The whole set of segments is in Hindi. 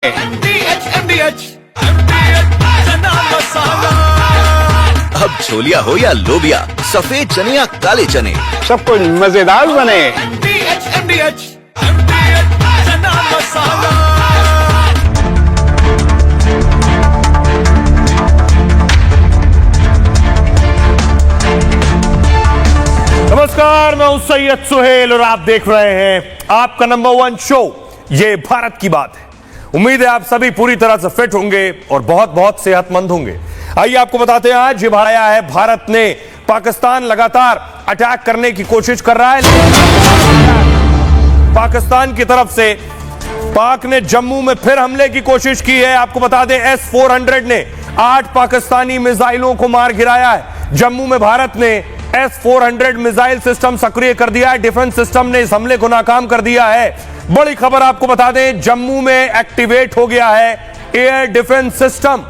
अब छोलिया हो या लोबिया, सफेद चने या काले चने, सब कुछ मजेदार बने। नमस्कार, मैं हूं सैयद सुहेल और आप देख रहे हैं आपका नंबर 1 शो ये भारत की बात है। उम्मीद है आप सभी पूरी तरह से फिट होंगे और बहुत बहुत सेहतमंद होंगे। आइए आपको बताते हैं आज ये आया है, भारत ने पाकिस्तान लगातार अटैक करने की कोशिश कर रहा है। पाकिस्तान की तरफ से पाक ने जम्मू में फिर हमले की कोशिश की है। आपको बता दें S-400 ने 8 पाकिस्तानी मिसाइलों को मार गिराया है। जम्मू में भारत ने S-400 मिसाइल सिस्टम सक्रिय कर दिया है। डिफेंस सिस्टम ने इस हमले को नाकाम कर दिया है। बड़ी खबर आपको बता दें, जम्मू में एक्टिवेट हो गया है एयर डिफेंस सिस्टम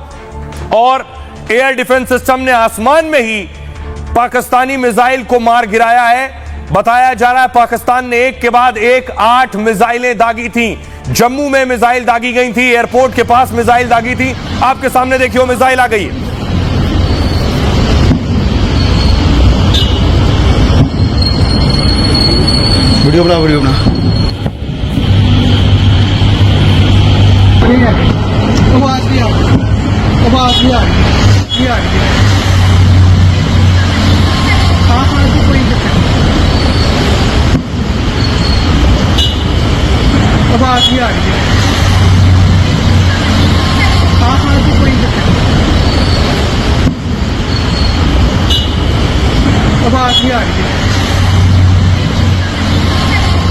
और एयर डिफेंस सिस्टम ने आसमान में ही पाकिस्तानी मिसाइल को मार गिराया है। बताया जा रहा है पाकिस्तान ने एक के बाद एक 8 मिसाइलें दागी थी। जम्मू में मिसाइल दागी गई थी, एयरपोर्ट के पास मिसाइल दागी थी। आपके सामने देखिए वो मिसाइल आ गई है। वीडियो बना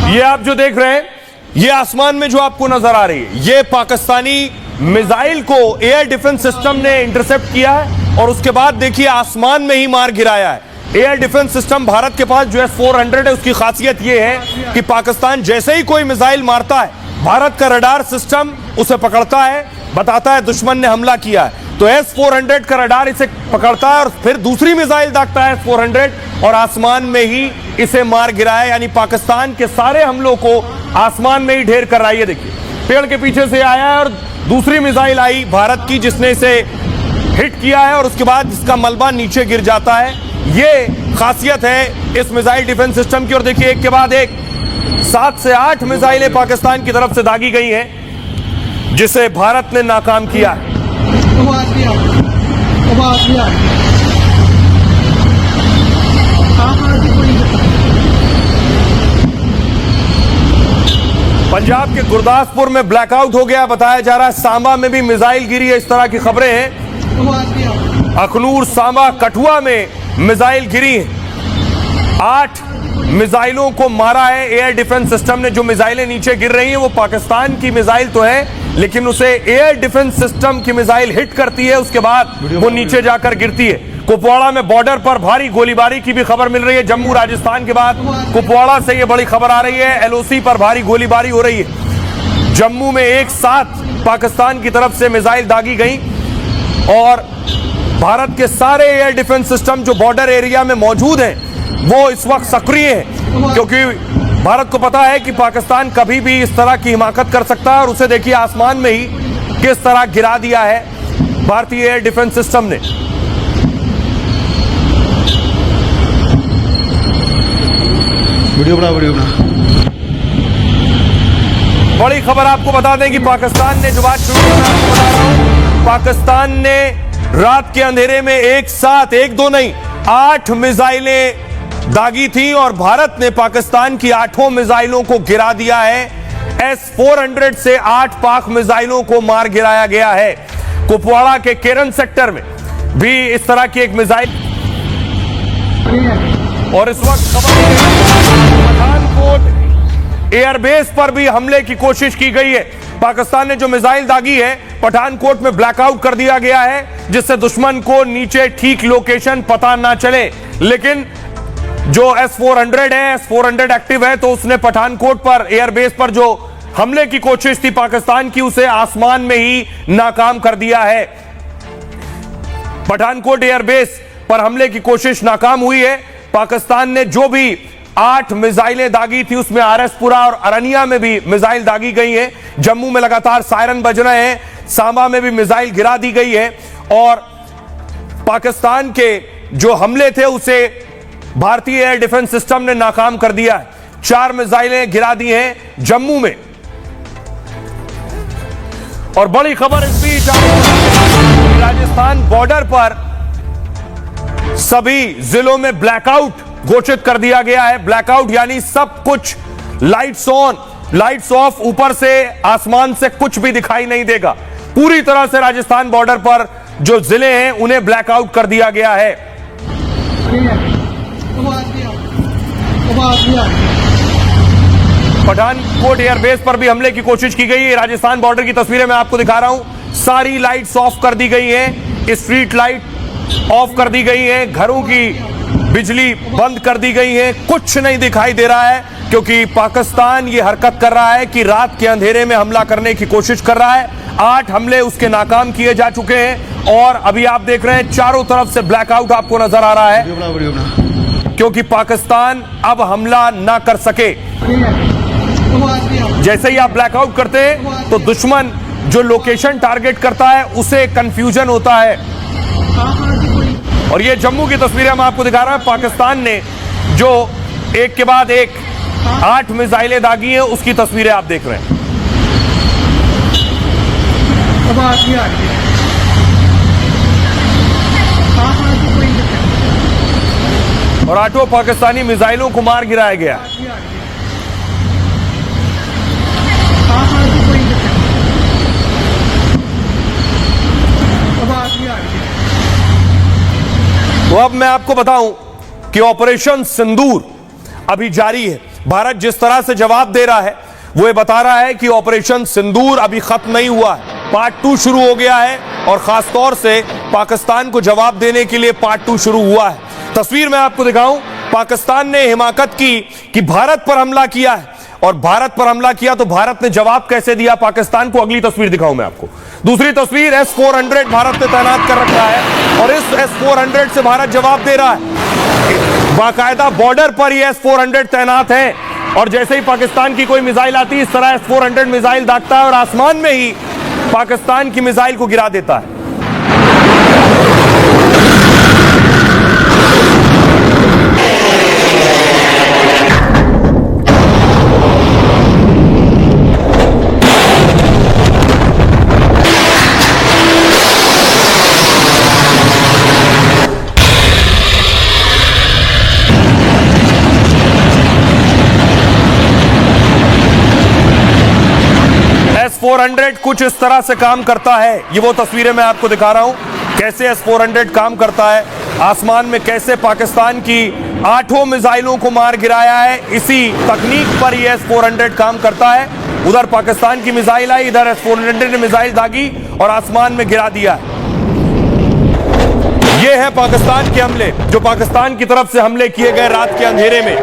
ये आप जो देख रहे हैं, ये आसमान में जो आपको नजर आ रही है, ये पाकिस्तानी मिसाइल को एयर डिफेंस सिस्टम ने इंटरसेप्ट किया है और उसके बाद देखिए आसमान में ही मार गिराया है। एयर डिफेंस सिस्टम भारत के पास जो S-400 है, उसकी खासियत यह है कि पाकिस्तान जैसे ही कोई मिसाइल मारता है, भारत का रडार सिस्टम उसे पकड़ता है, बताता है दुश्मन ने हमला किया है। तो S-400 का रडार इसे पकड़ता है और फिर दूसरी मिसाइल दागता है S-400 और आसमान में ही इसे मार गिराया। यानी पाकिस्तान के सारे हमलों को आसमान में ही ढेर कर रहा है। ये देखिए पेड़ के पीछे से आया है और दूसरी मिसाइल आई भारत की, जिसने इसे हिट किया है और उसके बाद इसका मलबा नीचे गिर जाता है। ये खासियत है इस मिसाइल डिफेंस सिस्टम की। और देखिए एक के बाद एक 7 से 8 मिसाइलें पाकिस्तान की तरफ से दागी गई हैं, जिसे भारत ने नाकाम किया है। पंजाब के गुरदासपुर में ब्लैकआउट हो गया, बताया जा रहा है। सांबा में भी मिसाइल गिरी है, इस तरह की खबरें हैं। अखनूर, सांबा, कठुआ में मिसाइल गिरी है। 8 मिसाइलों को मारा है एयर डिफेंस सिस्टम ने। जो मिसाइलें नीचे गिर रही हैं वो पाकिस्तान की मिसाइल तो है, लेकिन उसे एयर डिफेंस सिस्टम की मिसाइल हिट करती है, उसके बाद वो नीचे जाकर गिरती है। कुपवाड़ा में बॉर्डर पर भारी गोलीबारी की भी खबर मिल रही है। जम्मू राजस्थान के बाद कुपवाड़ा से ये बड़ी खबर आ रही है, LOC पर भारी गोलीबारी हो रही है। जम्मू में एक साथ पाकिस्तान की तरफ से मिसाइल दागी गई और भारत के सारे एयर डिफेंस सिस्टम जो बॉर्डर एरिया में मौजूद हैं वो इस वक्त सक्रिय हैं, क्योंकि भारत को पता है कि पाकिस्तान कभी भी इस तरह की हिमाकत कर सकता है। और उसे देखिए आसमान में ही किस तरह गिरा दिया है भारतीय एयर डिफेंस सिस्टम ने। वीडियो बना बड़ी खबर आपको बता दें कि पाकिस्तान ने जो बात शुरू की, मैं आपको बता रहा हूं, पाकिस्तान ने रात के अंधेरे में एक साथ 1-2 नहीं 8 मिसाइलें दागी थी और भारत ने पाकिस्तान की 8 मिसाइलों को गिरा दिया है। S-400 से 8 पाक मिसाइलों को मार गिराया गया है। कुपवाड़ा के केरन सेक्टर में भी इस तरह की एक मिसाइल। और इस वक्त पठानकोट एयरबेस पर भी हमले की कोशिश की गई है। पाकिस्तान ने जो मिसाइल दागी है, पठानकोट में ब्लैकआउट कर दिया गया है, जिससे दुश्मन को नीचे ठीक लोकेशन पता ना चले। लेकिन जो S-400 है, S-400 एक्टिव है, तो उसने पठानकोट पर एयरबेस पर जो हमले की कोशिश थी पाकिस्तान की, उसे आसमान में ही नाकाम कर दिया है। पठानकोट एयरबेस पर हमले की कोशिश नाकाम हुई है। पाकिस्तान ने जो भी 8 मिसाइलें दागी थी, उसमें आरएसपुरा और अरनिया में भी मिसाइल दागी गई हैं। जम्मू में लगातार सायरन बज रहे हैं, सांबा में भी मिसाइल गिरा दी गई है और पाकिस्तान के जो हमले थे उसे भारतीय एयर डिफेंस सिस्टम ने नाकाम कर दिया है। 4 मिसाइलें गिरा दी हैं जम्मू में। और बड़ी खबर इस बीच राजस्थान बॉर्डर पर सभी जिलों में ब्लैकआउट घोषित कर दिया गया है। ब्लैकआउट यानी सब कुछ लाइट्स ऑन लाइट्स ऑफ, ऊपर से आसमान से कुछ भी दिखाई नहीं देगा। पूरी तरह से राजस्थान बॉर्डर पर जो जिले हैं उन्हें ब्लैकआउट कर दिया गया है। पठानकोट एयरबेस पर भी हमले की कोशिश की गई है। राजस्थान बॉर्डर की तस्वीरें मैं आपको दिखा रहा हूं। सारी लाइट्स ऑफ कर दी गई हैं, स्ट्रीट लाइट ऑफ कर दी गई है, घरों की बिजली बंद कर दी गई है। कुछ नहीं दिखाई दे रहा है क्योंकि पाकिस्तान ये हरकत कर रहा है कि रात के अंधेरे में हमला करने की कोशिश कर रहा है। 8 हमले उसके नाकाम किए जा चुके हैं और अभी आप देख रहे हैं चारों तरफ से ब्लैकआउट आपको नजर आ रहा है क्योंकि पाकिस्तान अब हमला ना कर सके। जैसे ही आप ब्लैकआउट करते हैं तो दुश्मन जो लोकेशन टारगेट करता है उसे कंफ्यूजन होता है। और ये जम्मू की तस्वीरें हम आपको दिखा रहे हैं। पाकिस्तान ने जो एक के बाद एक 8 मिसाइलें दागी हैं उसकी तस्वीरें आप देख रहे हैं। और 8 पाकिस्तानी मिसाइलों को मार गिराया गया। तो अब मैं आपको बताऊं कि ऑपरेशन सिंदूर अभी जारी है। भारत जिस तरह से जवाब दे रहा है वो ये बता रहा है कि ऑपरेशन सिंदूर अभी खत्म नहीं हुआ है, पार्ट 2 शुरू हो गया है और खासतौर से पाकिस्तान को जवाब देने के लिए पार्ट 2 शुरू हुआ है। तस्वीर मैं आपको दिखाऊं, पाकिस्तान ने हिमाकत की कि भारत पर हमला किया है और भारत पर हमला किया तो भारत ने जवाब कैसे दिया पाकिस्तान को, अगली तस्वीर दिखाऊं मैं आपको। दूसरी तस्वीर S-400 भारत ने तैनात कर रखा है और इस S-400 से भारत जवाब दे रहा है। बाकायदा बॉर्डर पर ही S-400 तैनात है और जैसे ही पाकिस्तान की कोई मिसाइल आती है इस तरह S-400 मिसाइल दागता है और आसमान में ही पाकिस्तान की मिसाइल को गिरा देता है। S-400 कुछ इस तरह से काम करता है। ये वो तस्वीरें मैं आपको दिखा रहा हूं कैसे S-400 काम करता है। आसमान में कैसे पाकिस्तान की 8 मिसाइलों को मार गिराया है, इसी तकनीक पर ये S-400 काम करता है। उधर पाकिस्तान की मिसाइल आई, इधर S-400 ने मिसाइल दागी और आसमान में गिरा दिया। ये है पाकिस्तान के हमले जो पाकिस्तान की तरफ से हमले किए गए रात के अंधेरे में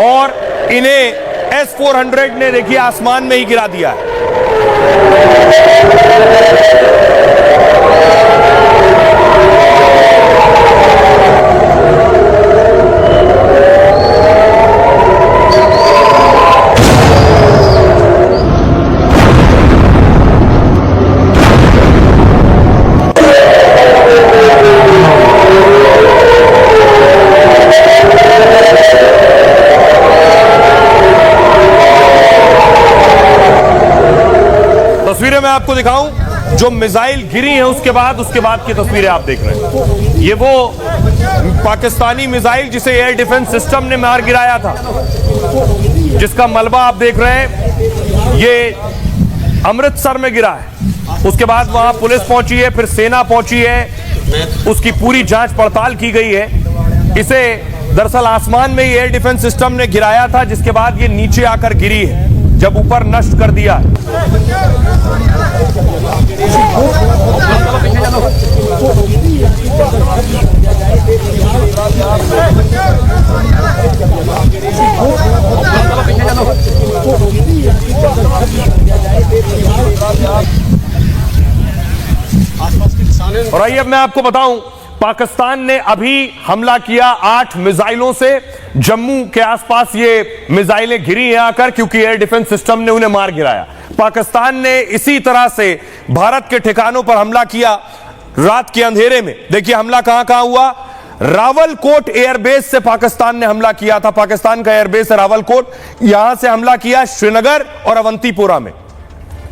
और इन्हें S-400 ने देखिए आसमान में ही गिरा दिया है। तस्वीरें मैं आपको दिखाऊं जो मिसाइल गिरी है उसके बाद की तस्वीरें आप देख रहे हैं। ये वो पाकिस्तानी मिसाइल जिसे एयर डिफेंस सिस्टम ने मार गिराया था, जिसका मलबा आप देख रहे हैं। ये अमृतसर में गिरा है, उसके बाद वहां पुलिस पहुंची है, फिर सेना पहुंची है, उसकी पूरी जांच पड़ताल की गई है। इसे दरअसल आसमान में ही एयर डिफेंस सिस्टम ने गिराया था, जिसके बाद ये नीचे आकर गिरी है जब ऊपर नष्ट कर दिया। और आइए अब मैं आपको बताऊं पाकिस्तान ने अभी हमला किया 8 मिसाइलों से। जम्मू के आसपास ये मिसाइलें गिरी हैं आकर, क्योंकि एयर डिफेंस सिस्टम ने उन्हें मार गिराया। पाकिस्तान ने इसी तरह से भारत के ठिकानों पर हमला किया रात के अंधेरे में। देखिए हमला कहां कहां हुआ। रावलकोट एयरबेस से पाकिस्तान ने हमला किया था। पाकिस्तान का एयरबेस है रावलकोट, यहां से हमला किया श्रीनगर और अवंतीपोरा में।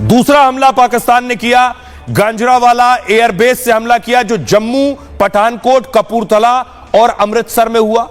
दूसरा हमला पाकिस्तान ने किया गांजरावाला एयरबेस से हमला किया, जो जम्मू, पठानकोट, कपूरथला और अमृतसर में हुआ।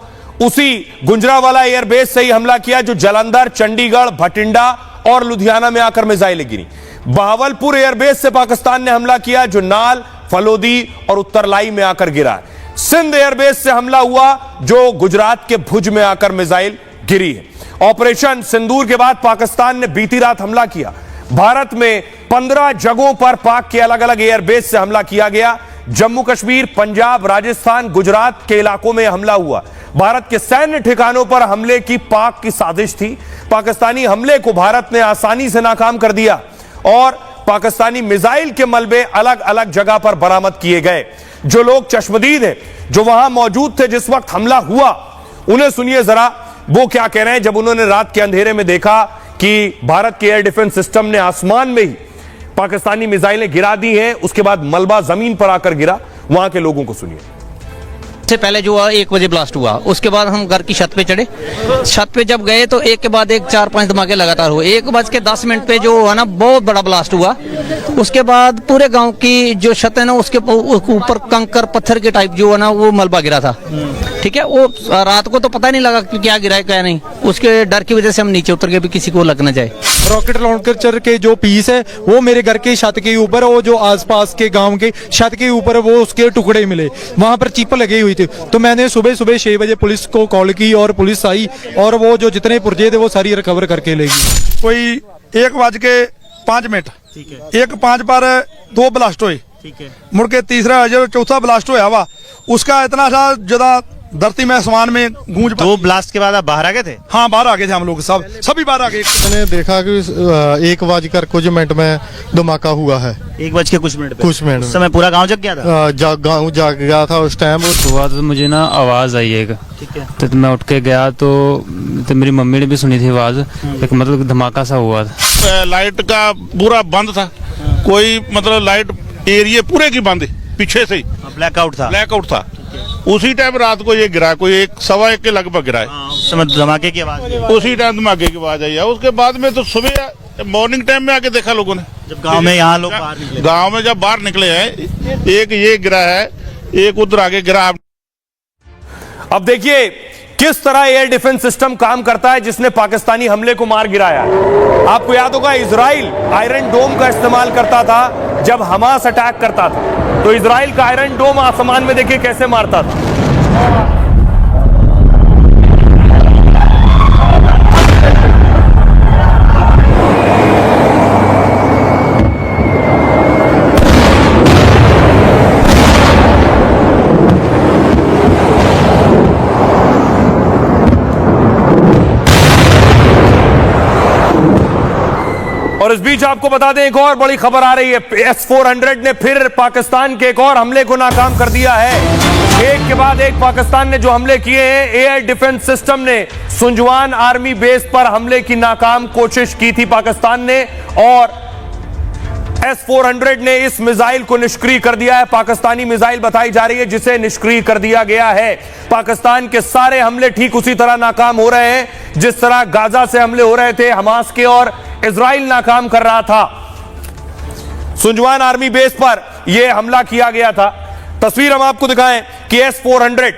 उसी गुंजरावाला एयरबेस से ही हमला किया जो जालंधर, चंडीगढ़, भटिंडा और लुधियाना में आकर मिसाइलें गिरी। बहावलपुर एयरबेस से पाकिस्तान ने हमला किया जो नाल, फलोदी और उत्तरलाई में आकर गिरा। सिंध एयरबेस से हमला हुआ जो गुजरात के भुज में आकर मिसाइल गिरी है। ऑपरेशन सिंदूर के बाद पाकिस्तान ने बीती रात हमला किया। भारत में 15 जगहों पर पाक के अलग अलग एयरबेस से हमला किया गया। जम्मू कश्मीर, पंजाब, राजस्थान, गुजरात के इलाकों में हमला हुआ। भारत के सैन्य ठिकानों पर हमले की पाक की साजिश थी। पाकिस्तानी हमले को भारत ने आसानी से नाकाम कर दिया और पाकिस्तानी मिसाइल के मलबे अलग अलग जगह पर बरामद किए गए। जो लोग चश्मदीद हैं, जो वहां मौजूद थे जिस वक्त हमला हुआ, उन्हें सुनिए जरा वो क्या कह रहे हैं जब उन्होंने रात के अंधेरे में देखा कि भारत के एयर डिफेंस सिस्टम ने आसमान में ही पाकिस्तानी मिसाइलें गिरा दी हैं, उसके बाद मलबा जमीन पर आकर गिरा। वहां के लोगों को सुनिए। से पहले जो 1 बजे ब्लास्ट हुआ, उसके बाद हम घर की छत पे चढ़े। छत पे जब गए तो एक के बाद एक 4-5 धमाके लगातार हुए। 1:10 पे जो है ना बहुत बड़ा ब्लास्ट हुआ। उसके बाद पूरे गांव की जो छत है ना उसके ऊपर कंकर पत्थर के टाइप जो है ना वो मलबा गिरा था। ठीक है, वो रात को तो पता नहीं लगा कि क्या गिरा है क्या नहीं। उसके डर की वजह से हम नीचे उतर गए भी किसी को लग ना जाए। रॉकेट लॉन्चर के जो पीस है वो मेरे घर के छत के ऊपर, वो जो आसपास के गांव के छत के ऊपर वो उसके टुकड़े मिले, वहां पर चिप लगी हुई थी। तो मैंने सुबह 6 बजे पुलिस को कॉल की और पुलिस आई और वो जो जितने पुर्जे थे वो सारी रिकवर करके ले गई। कोई 1:05 1:05 पर 2 ब्लास्ट हुए। मुड़ के तीसरा जो चौथा ब्लास्ट होया वा उसका इतना सा ज्यादा धरती में आसमान में गूंज। 2 ब्लास्ट के बाद आप बाहर आ गए थे? हाँ, बाहर आ गए थे हम लोग, सभी बाहर आ गए। मैंने देखा कि 1:कुछ में धमाका हुआ है। 1:कुछ कुछ मिनट समय पूरा गांव जग गया था? गाँव जाग गया था उस टाइम। हुआ तो मुझे ना आवाज आई एक, ठीक है, तो मैं उठ के गया तो मेरी मम्मी ने भी सुनी थी आवाज, एक मतलब धमाका सा हुआ था। लाइट का पूरा बंद था, कोई मतलब लाइट एरिया पूरे की बंद, पीछे से ही ब्लैकआउट था। उसी टाइम रात को ये गिरा, कोई 1-1:15 के लगभग गिरा है। उस समय धमाके की आवाज, उसी टाइम धमाके की आवाज आई है। उसके बाद में तो सुबह मॉर्निंग टाइम में आके देखा लोगों ने, जब गांव में यहाँ लोग बाहर निकले, गांव में जब बाहर निकले हैं, एक ये गिरा है, एक उधर आगे गिरा। अब देखिए किस तरह एयर डिफेंस सिस्टम काम करता है जिसने पाकिस्तानी हमले को मार गिराया। आपको याद होगा इजराइल आयरन डोम का इस्तेमाल करता था जब हमास अटैक करता था, तो इजराइल का आयरन डोम आसमान में देखिए कैसे मारता था। और इस बीच आपको बता दें एक और बड़ी खबर आ रही है। S-400 ने फिर पाकिस्तान के एक और हमले को नाकाम कर दिया है। एक के बाद एक पाकिस्तान ने जो हमले किए हैं। एयर डिफेंस सिस्टम ने सुंजवान आर्मी बेस पर हमले की नाकाम कोशिश की थी पाकिस्तान ने, और S-400 ने इस मिसाइल को निष्क्रिय कर दिया है। पाकिस्तानी मिसाइल बताई जा रही है जिसे निष्क्रिय कर दिया गया है। पाकिस्तान के सारे हमले ठीक उसी तरह नाकाम हो रहे हैं जिस तरह गाजा से हमले हो रहे थे हमास के, और इजराइल नाकाम कर रहा था। सुंजवान आर्मी बेस पर यह हमला किया गया था। तस्वीर हम आपको दिखाएं कि S-400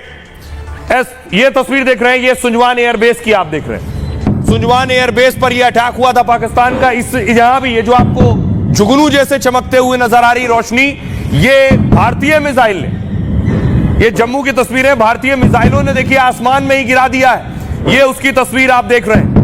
ये तस्वीर देख रहे हैं, ये सुंजवान एयरबेस की आप देख रहे हैं। सुंजवान एयरबेस पर यह अटैक हुआ था पाकिस्तान का। इस यहां भी ये जो आपको जुगनू जैसे चमकते हुए नजर आ रही रोशनी, ये भारतीय मिसाइल ने, ये जम्मू की तस्वीर है, भारतीय मिसाइलों ने देखिए आसमान में ही गिरा दिया है। ये उसकी तस्वीर आप देख रहे हैं।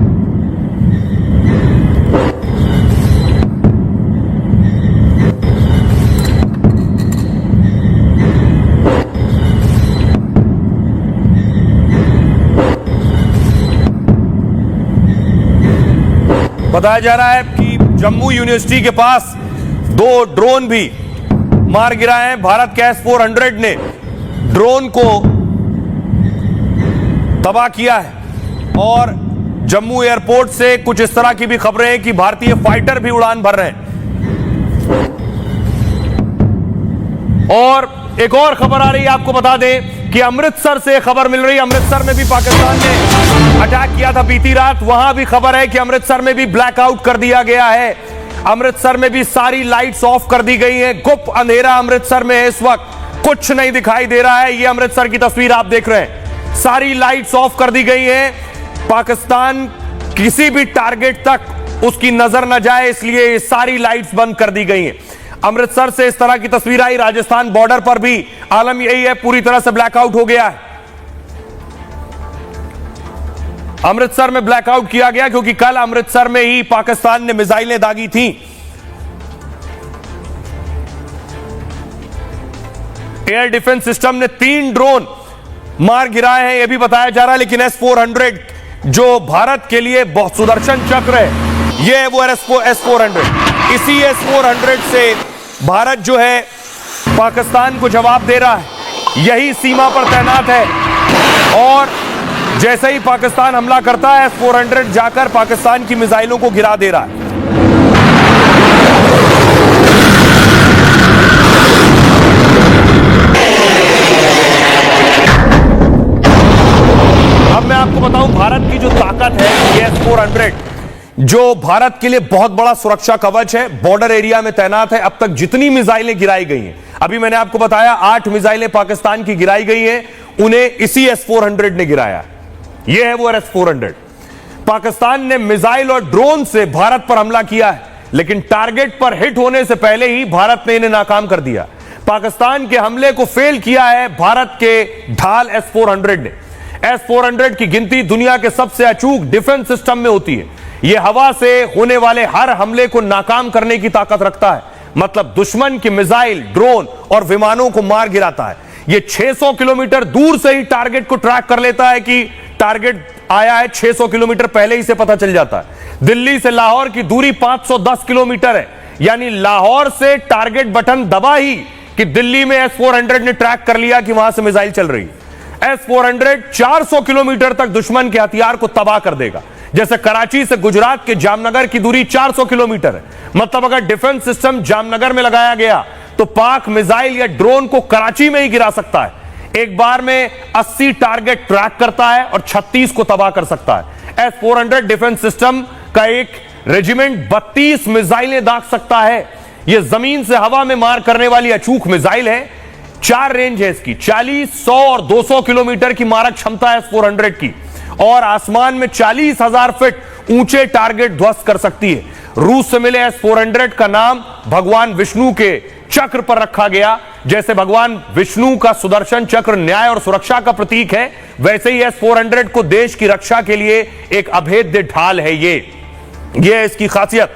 बताया जा रहा है कि जम्मू यूनिवर्सिटी के पास 2 ड्रोन भी मार गिराए हैं भारत के S-400 ने। ड्रोन को तबाह किया है। और जम्मू एयरपोर्ट से कुछ इस तरह की भी खबरें हैं कि भारतीय फाइटर भी उड़ान भर रहे हैं। और एक और खबर आ रही है, आपको बता दें कि अमृतसर से खबर मिल रही है, अमृतसर में भी पाकिस्तान ने अटैक किया था बीती रात। वहां भी खबर है कि अमृतसर में भी ब्लैकआउट कर दिया गया है। अमृतसर में भी सारी लाइट्स ऑफ कर दी गई हैं। गुप्त अंधेरा अमृतसर में है इस वक्त, कुछ नहीं दिखाई दे रहा है। ये अमृतसर की तस्वीर आप देख रहे हैं, सारी लाइट्स ऑफ कर दी गई हैं। पाकिस्तान किसी भी टारगेट तक उसकी नजर न जाए, इसलिए ये सारी लाइट्स बंद कर दी गई हैं। अमृतसर से इस तरह की तस्वीर आई। राजस्थान बॉर्डर पर भी आलम यही है, पूरी तरह से ब्लैकआउट हो गया है। अमृतसर में ब्लैकआउट किया गया क्योंकि कल अमृतसर में ही पाकिस्तान ने मिसाइलें दागी थी। एयर डिफेंस सिस्टम ने 3 ड्रोन मार गिराए हैं, यह भी बताया जा रहा है। लेकिन S-400 जो भारत के लिए बहुत सुदर्शन चक्र है, यह है वो S-400। इसी S-400 से भारत जो है पाकिस्तान को जवाब दे रहा है, यही सीमा पर तैनात है। और जैसे ही पाकिस्तान हमला करता है, S-400 जाकर पाकिस्तान की मिसाइलों को गिरा दे रहा है। अब मैं आपको बताऊं भारत की जो ताकत है, ये S-400 जो भारत के लिए बहुत बड़ा सुरक्षा कवच है, बॉर्डर एरिया में तैनात है। अब तक जितनी मिसाइलें गिराई गई हैं, अभी मैंने आपको बताया 8 मिसाइलें पाकिस्तान की गिराई गई हैं, उन्हें इसी S-400 ने गिराया। यह है वो S-400। पाकिस्तान ने मिसाइल और ड्रोन से भारत पर हमला किया है, लेकिन टारगेट पर हिट होने से पहले ही भारत ने इन्हें नाकाम कर दिया। पाकिस्तान के हमले को फेल किया है भारत के ढाल S-400 ने। S-400 की गिनती दुनिया के सबसे अचूक डिफेंस सिस्टम में होती है। यह हवा से होने वाले हर हमले को नाकाम करने की ताकत रखता है, मतलब दुश्मन की मिसाइल, ड्रोन और विमानों को मार गिराता है। यह 600 किलोमीटर दूर से ही टारगेट को ट्रैक कर लेता है कि टारगेट आया है। 600 किलोमीटर पहले ही से पता चल जाता है। दिल्ली से लाहौर की दूरी 510 किलोमीटर है, यानी लाहौर से टारगेट बटन दबा ही कि दिल्ली में S-400 ने ट्रैक कर लिया कि वहां से मिसाइल चल रही है। S-400 400 किलोमीटर तक दुश्मन के हथियार को तबाह कर देगा। जैसे कराची से गुजरात के जामनगर की दूरी 400 किलोमीटर है, मतलब अगर डिफेंस सिस्टम जामनगर में लगाया गया तो पाक मिसाइल या ड्रोन को कराची में ही गिरा सकता है। एक बार में 80 टारगेट ट्रैक करता है और 36 को तबाह कर सकता है। S-400 डिफेंस सिस्टम का एक रेजिमेंट 32 मिसाइलें दाग सकता है। यह जमीन से हवा में मार करने वाली अचूक मिसाइल है। 4 रेंज है इसकी, 40, 100 और 200 किलोमीटर की मारक क्षमता है S-400 की, और आसमान में 40,000 फीट ऊंचे टारगेट ध्वस्त कर सकती है। रूस से मिले S-400 का नाम भगवान विष्णु के चक्र पर रखा गया। जैसे भगवान विष्णु का सुदर्शन चक्र न्याय और सुरक्षा का प्रतीक है, वैसे ही S-400 को देश की रक्षा के लिए एक अभेद्य ढाल है। ये है इसकी खासियत।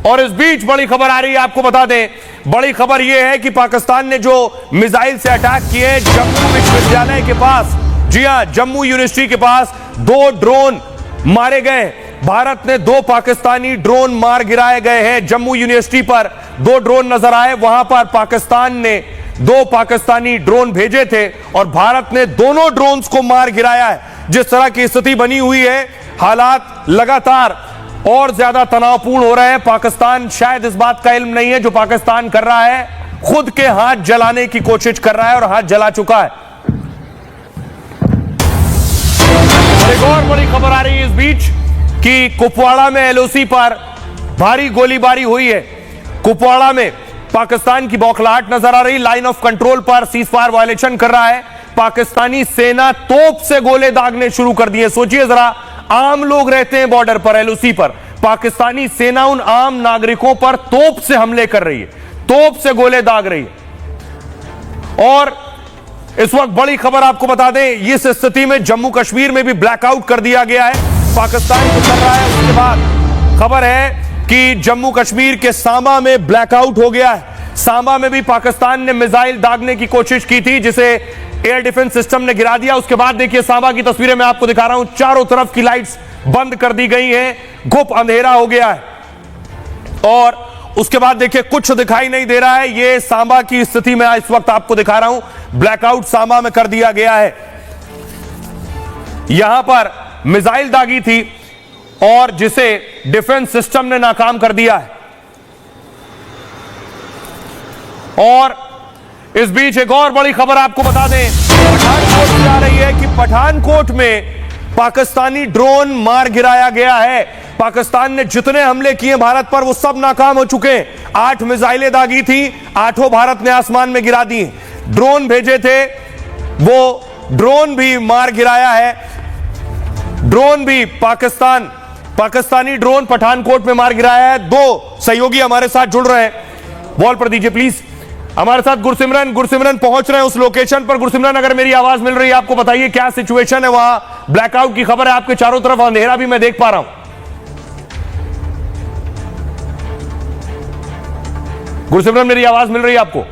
और इस बीच बड़ी खबर आ रही है, आपको बता दें, बड़ी खबर यह है कि पाकिस्तान ने जो मिसाइल से अटैक किए जम्मू विश्वविद्यालय के पास, जी हां, जम्मू यूनिवर्सिटी के पास 2 ड्रोन मारे गए। भारत ने 2 पाकिस्तानी ड्रोन मार गिराए गए हैं। जम्मू यूनिवर्सिटी पर 2 ड्रोन नजर आए, वहां पर पाकिस्तान ने 2 पाकिस्तानी ड्रोन भेजे थे और भारत ने दोनों ड्रोन्स को मार गिराया है। जिस तरह की स्थिति बनी हुई है, हालात लगातार और ज्यादा तनावपूर्ण हो रहे हैं। पाकिस्तान शायद इस बात का इल्म नहीं है, जो पाकिस्तान कर रहा है, खुद के हाथ जलाने की कोशिश कर रहा है और हाथ जला चुका है। एक और बड़ी खबर आ रही है इस बीच कि कुपवाड़ा में LOC पर भारी गोलीबारी हुई है। कुपवाड़ा में पाकिस्तान की बौखलाहट नजर आ रही। लाइन ऑफ कंट्रोल पर सीजफायर वायलेशन कर रहा है। पाकिस्तानी सेना तोप से गोले दागने शुरू कर दिए। सोचिए जरा, आम लोग रहते हैं बॉर्डर पर, LOC पर, पाकिस्तानी सेना उन आम नागरिकों पर तोप से हमले कर रही है, तोप से गोले दाग रही है। और इस वक्त बड़ी खबर आपको बता दें, इस स्थिति में जम्मू कश्मीर में भी ब्लैकआउट कर दिया गया है। पाकिस्तान को कर रहा है। उसके बाद खबर है कि जम्मू कश्मीर के सांबा में ब्लैकआउट हो गया है। सांबा में भी पाकिस्तान ने मिसाइल दागने की कोशिश की थी, जिसे एयर डिफेंस सिस्टम ने गिरा दिया। उसके बाद देखिए सांबा की तस्वीरें मैं आपको दिखा रहा हूं, चारों तरफ की लाइट्स बंद कर दी गई हैं, गुप्त अंधेरा हो गया है और उसके बाद देखिए कुछ दिखाई नहीं दे रहा है। ये सांबा की स्थिति में इस वक्त आपको दिखा रहा हूं। ब्लैकआउट सांबा में कर दिया गया है। यहां पर मिसाइल दागी थी और जिसे डिफेंस सिस्टम ने नाकाम कर दिया है। और इस बीच एक और बड़ी खबर आपको बता दें, पठानकोट से आ रही है कि पठानकोट में पाकिस्तानी ड्रोन मार गिराया गया है। पाकिस्तान ने जितने हमले किए भारत पर वो सब नाकाम हो चुके हैं। 8 मिसाइलें दागी थी, 8 भारत ने आसमान में गिरा दी। ड्रोन भेजे थे, वो ड्रोन भी मार गिराया है। ड्रोन भी पाकिस्तानी ड्रोन पठानकोट में मार गिराया है। 2 सहयोगी हमारे साथ जुड़ रहे हैं। वॉल पर दीजिए प्लीज। हमारे साथ गुरसिमरन पहुंच रहे हैं उस लोकेशन पर। गुरसिमरन, अगर मेरी आवाज मिल रही है आपको, बताइए क्या सिचुएशन है वहां। ब्लैकआउट की खबर है, आपके चारों तरफ अंधेरा भी मैं देख पा रहा हूं। गुरसिमरन, मेरी आवाज मिल रही है आपको?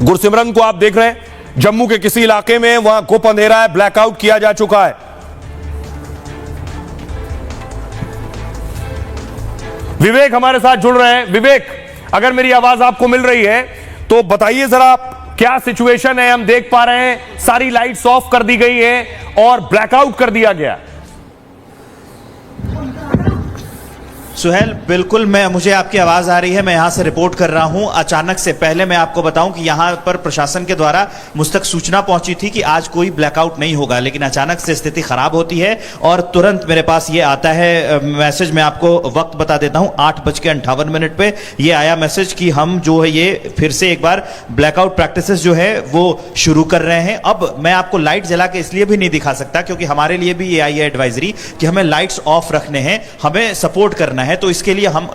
गुरसिमरन को आप देख रहे हैं जम्मू के किसी इलाके में, वहां गुप अंधेरा है, ब्लैकआउट किया जा चुका है। विवेक हमारे साथ जुड़ रहे हैं। विवेक, अगर मेरी आवाज आपको मिल रही है तो बताइए जरा क्या सिचुएशन है। हम देख पा रहे हैं सारी लाइट्स ऑफ कर दी गई है और ब्लैकआउट कर दिया गया। सुहेल, बिल्कुल मुझे आपकी आवाज आ रही है। मैं यहां से रिपोर्ट कर रहा हूं। अचानक से पहले मैं आपको बताऊं कि यहां पर प्रशासन के द्वारा मुझ तक सूचना पहुंची थी कि आज कोई ब्लैकआउट नहीं होगा, लेकिन अचानक से स्थिति खराब होती है और तुरंत मेरे पास ये आता है मैसेज। मैं आपको वक्त बता देता हूं, 8:58 पे ये आया मैसेज कि हम जो है ये फिर से एक बार ब्लैकआउट प्रैक्टिसेस जो है वो शुरू कर रहे हैं। अब मैं आपको लाइट जला के इसलिए भी नहीं दिखा सकता क्योंकि हमारे लिए भी ये आई है एडवाइजरी कि हमें लाइट्स ऑफ रखने हैं, हमें सपोर्ट करना है, तो इसके लिए हम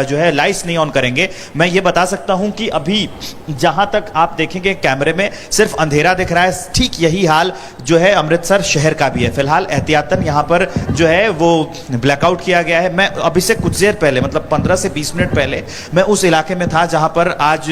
जो है लाइट्स नहीं ऑन करेंगे। मैं ये बता सकता हूं कि अभी जहां तक आप देखेंगे कैमरे में सिर्फ अंधेरा दिख रहा है। ठीक यही हाल जो है अमृतसर शहर का भी है। फिलहाल एहतियातन यहां पर जो है वो ब्लैकआउट किया गया है। मैं अभी से कुछ देर पहले, मतलब 15 से 20 मिनट पहले, मैं उस इलाके में था जहां पर आज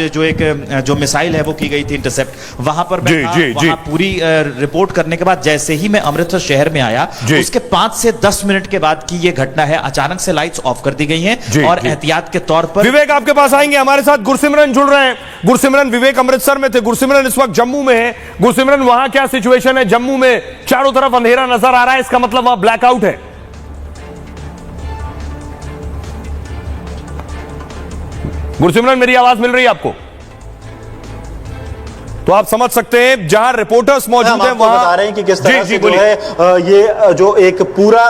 जो मिसाइल है वो की गई थी इंटरसेप्ट, वहां पर मैं था। वहां पूरी रिपोर्ट करने के बाद जैसे ही मैं अमृतसर शहर में आया, उसके 5 से 10 मिनट के बाद की ये घटना है। अचानक से लाइट्स ऑफ कर दी गई हैं और एहतियात के तौर पर। विवेक आपके पास आएंगे, हमारे साथ गुरसिमरन जुड़ रहे हैं। गुरसिमरन, विवेक अमृतसर में थे, गुरसिमरन इस वक्त जम्मू में है। गुरसिमरन, वहां क्या सिचुएशन है? जम्मू में चारों तरफ अंधेरा नजर आ रहा है, इसका मतलब वहां ब्लैकआउट है। गुरसिमरन, मेरी आवाज मिल रही है आपको? तो आप समझ सकते हैं जहां रिपोर्टर्स मौजूद हैं वहां बता रहे हैं कि किस तरह से जो है ये जो एक पूरा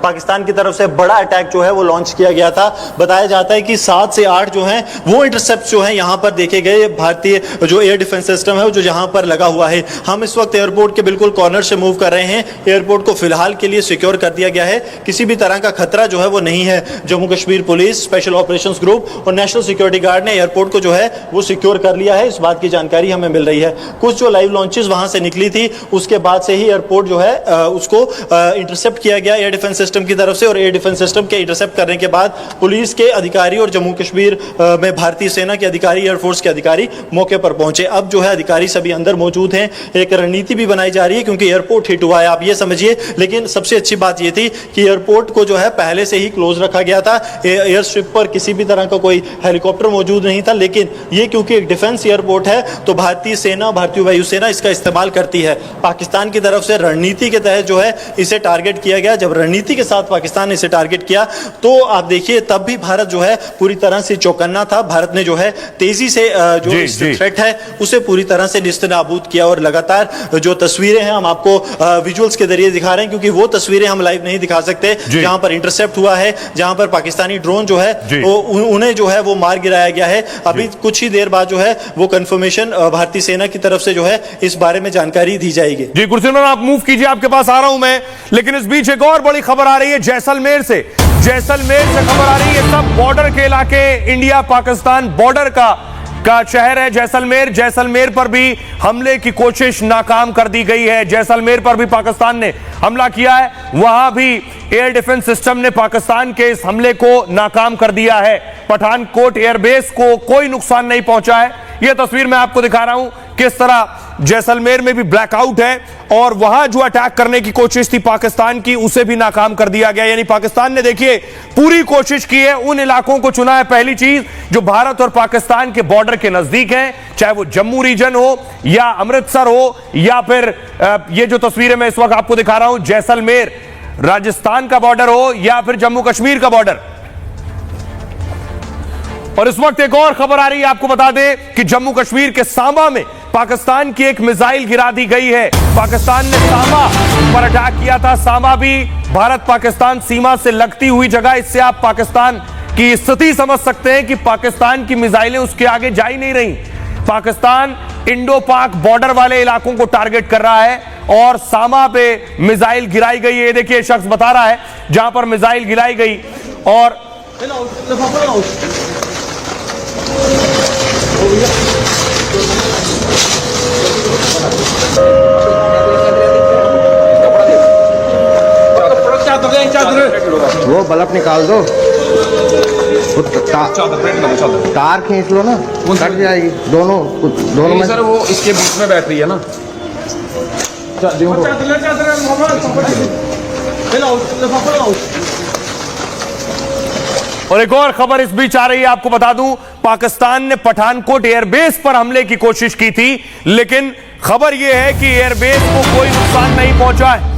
पाकिस्तान की तरफ से बड़ा अटैक जो है वो लॉन्च किया गया था। बताया जाता है कि 7 से 8 जो हैं वो इंटरसेप्ट जो हैं यहां पर देखे गए। भारतीय जो एयर डिफेंस सिस्टम है जो जहां पर लगा हुआ है। हम इस वक्त एयरपोर्ट के बिल्कुल कॉर्नर से मूव कर रहे हैं। एयरपोर्ट को फिलहाल के लिए सिक्योर कर दिया गया है, किसी भी तरह का खतरा जो है वो नहीं है। Jammu Kashmir police, special operations group और नेशनल सिक्योरिटी गार्ड ने एयरपोर्ट को जो है वो सिक्योर कर लिया है। इस बात की जानकारी हमें मिल रही है। कुछ जो लाइव लॉन्चेस वहां से निकली थी उसके बाद से ही एयरपोर्ट जो है उसको इंटरसेप्ट किया गया एयर डिफेंस सिस्टम की तरफ से। और एयर डिफेंस सिस्टम के इंटरसेप्ट करने के बाद पुलिस के अधिकारी और जम्मू कश्मीर में भारतीय सेना के अधिकारी, एयरफोर्स के अधिकारी मौके पर पहुंचे। अब जो है अधिकारी सभी अंदर मौजूद हैं। एक रणनीति भी बनाई जा रही है क्योंकि एयरपोर्ट हिट हुआ है, आप ये समझिए। लेकिन सबसे अच्छी बात यह थी कि एयरपोर्ट को जो है पहले से ही क्लोज रखा गया था। एयर स्ट्रिप पर किसी भी तरह का कोई हेलीकॉप्टर मौजूद नहीं था। लेकिन ये क्योंकि एक डिफेंस एयरपोर्ट है तो भारतीय सेना, भारतीय वायुसेना इसका इस्तेमाल करती है। पाकिस्तान की तरफ से रणनीति के तहत जो है इसे टारगेट किया गया। जब रणनीति के साथ पाकिस्तान ने इसे टारगेट किया तो आप देखिए तब भी भारत जो है पूरी तरह से चौकन्ना था। भारत ने जो है तेजी से जो थ्रेट है उसे पूरी तरह से निस्तनाबूद किया। और लगातार जो तस्वीरें हैं हम आपको विजुअल्स के जरिए दिखा रहे हैं क्योंकि वो तस्वीरें हम लाइव नहीं दिखा सकते जहां पर इंटरसेप्ट हुआ है, जहां पर पाकिस्तानी ड्रोन जो है उन्हें जो है वो मार गिराया गया है। अभी कुछ ही देर बाद जो है वो कंफर्मेशन भारतीय सेना की तरफ से जो है इस बारे में जानकारी दी जाएगी। जी गुरसिमरन, आप मूव कीजिए, आपके पास आ रहा हूं मैं। लेकिन इस बीच एक और बड़ी खबर आ रही है जैसलमेर से। जैसलमेर से खबर आ रही है, सब बॉर्डर के इलाके, इंडिया पाकिस्तान बॉर्डर का शहर है जैसलमेर। जैसलमेर पर भी हमले की कोशिश नाकाम कर दी गई है। जैसलमेर पर भी पाकिस्तान ने हमला किया है, वहां भी एयर डिफेंस सिस्टम ने पाकिस्तान के इस हमले को नाकाम कर दिया है। पठानकोट एयरबेस को कोई नुकसान नहीं पहुंचा है। यह तस्वीर मैं आपको दिखा रहा हूं किस तरह जैसलमेर में भी ब्लैकआउट है और वहां जो अटैक करने की कोशिश थी पाकिस्तान की, उसे भी नाकाम कर दिया गया। यानी पाकिस्तान ने देखिए पूरी कोशिश की है, उन इलाकों को चुना है पहली चीज जो भारत और पाकिस्तान के बॉर्डर के नजदीक हैं, चाहे वो जम्मू रीजन हो या अमृतसर हो या फिर ये जो तस्वीरें मैं इस वक्त आपको दिखा रहा हूं जैसलमेर राजस्थान का बॉर्डर हो या फिर जम्मू कश्मीर का बॉर्डर। और इस वक्त एक और खबर आ रही है, आपको बता दें कि जम्मू कश्मीर के सांबा में पाकिस्तान की एक मिसाइल गिरा दी गई है। पाकिस्तान ने सांबा पर अटैक किया था। सांबा भी भारत पाकिस्तान सीमा से लगती हुई जगह, इससे आप पाकिस्तान की स्थिति समझ सकते हैं कि पाकिस्तान की मिसाइलें उसके आगे जा ही नहीं रही। पाकिस्तान इंडो पाक बॉर्डर वाले इलाकों को टारगेट कर रहा है और सांबा पे मिसाइल गिराई गई है। ये देखिए शख्स बता रहा है जहां पर मिसाइल गिराई गई और वो बल्ब निकाल दो, तार खींच लो ना, कट जाएगी। दोनों में सर वो इसके बीच में बैठ रही है ना। और एक और खबर इस बीच आ रही है, आपको बता दूं पाकिस्तान ने पठानकोट एयरबेस पर हमले की कोशिश की थी, लेकिन खबर यह है कि एयरबेस को कोई नुकसान नहीं पहुंचा है।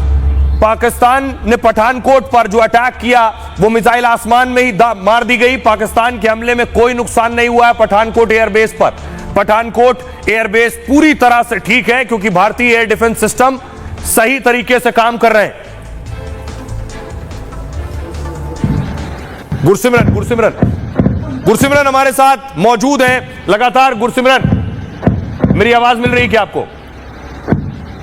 पाकिस्तान ने पठानकोट पर जो अटैक किया वो मिसाइल आसमान में ही मार दी गई। पाकिस्तान के हमले में कोई नुकसान नहीं हुआ है पठानकोट एयरबेस पर। पठानकोट एयरबेस पूरी तरह से ठीक है क्योंकि भारतीय एयर डिफेंस सिस्टम सही तरीके से काम कर रहे हैं। गुरसिमरन हमारे साथ मौजूद हैं लगातार। गुरसिमरन, मेरी आवाज मिल रही है क्या आपको?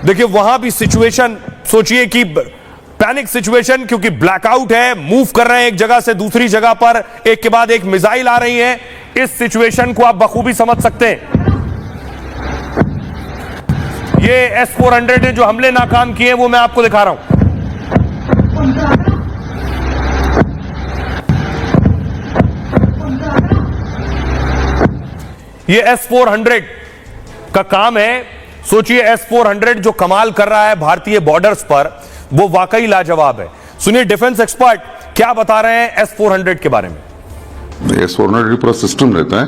देखिए वहां भी सिचुएशन सोचिए कि पैनिक सिचुएशन, क्योंकि ब्लैकआउट है, मूव कर रहे हैं एक जगह से दूसरी जगह पर, एक के बाद एक मिसाइल आ रही है। इस सिचुएशन को आप बखूबी समझ सकते हैं। ये S-400 ने जो हमले नाकाम किए वो मैं आपको दिखा रहा हूं। ये S-400 का काम है। सोचिए S-400 जो कमाल कर रहा है भारतीय बॉर्डर्स पर, वो वाकई लाजवाब है। सुनिए डिफेंस एक्सपर्ट क्या बता रहे हैं S-400 के बारे में। S-400 पूरा सिस्टम रहता है,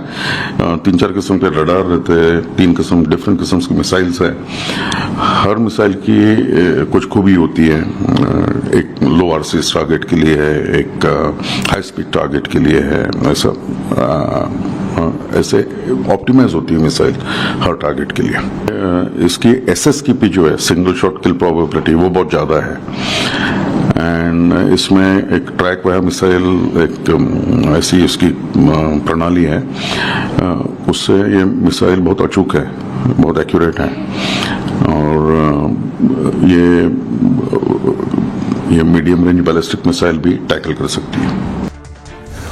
3-4 किस्म के रडार रहते हैं, 3 किस्म डिफरेंट किस्म की मिसाइल्स है। हर मिसाइल की कुछ खूबी होती है। एक लो आरसीएस टारगेट के लिए है, एक हाई स्पीड टारगेट के लिए है। ऐसे ऑप्टिमाइज होती है मिसाइल हर टारगेट के लिए। इसकी SSKP जो है, सिंगल शॉट किल प्रोबेबिलिटी, वो बहुत ज्यादा है। एंड इसमें एक ट्रैक वाया मिसाइल, एक ऐसी इसकी प्रणाली है, उससे ये मिसाइल बहुत अचूक है, बहुत एक्यूरेट है और ये मीडियम रेंज बैलिस्टिक मिसाइल भी टैकल कर सकती है।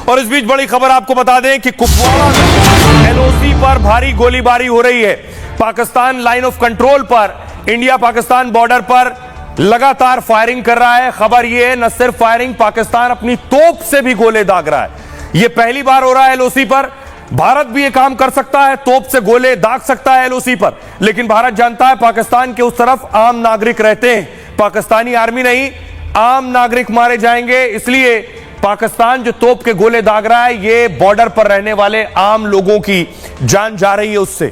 और इस बीच बड़ी खबर आपको बता दें कि कुपवाड़ा में LOC पर भारी गोलीबारी हो रही है। पाकिस्तान लाइन ऑफ कंट्रोल पर, इंडिया पाकिस्तान बॉर्डर पर लगातार फायरिंग कर रहा है। खबर यह है न सिर्फ फायरिंग, पाकिस्तान अपनी तोप से भी गोले दाग रहा है। यह पहली बार हो रहा है LOC पर। भारत भी यह काम कर सकता है, तोप से गोले दाग सकता है LOC पर, लेकिन भारत जानता है पाकिस्तान के उस तरफ आम नागरिक रहते हैं। पाकिस्तानी आर्मी नहीं, आम नागरिक मारे जाएंगे, इसलिए पाकिस्तान जो तोप के गोले दाग रहा है ये बॉर्डर पर रहने वाले आम लोगों की जान जा रही है। उससे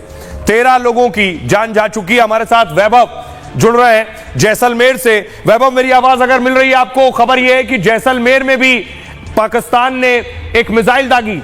13 लोगों की जान जा चुकी है। हमारे साथ वैभव जुड़ रहे हैं जैसलमेर से। वैभव, मेरी आवाज अगर मिल रही है आपको? खबर यह है कि जैसलमेर में भी पाकिस्तान ने एक मिसाइल दागी।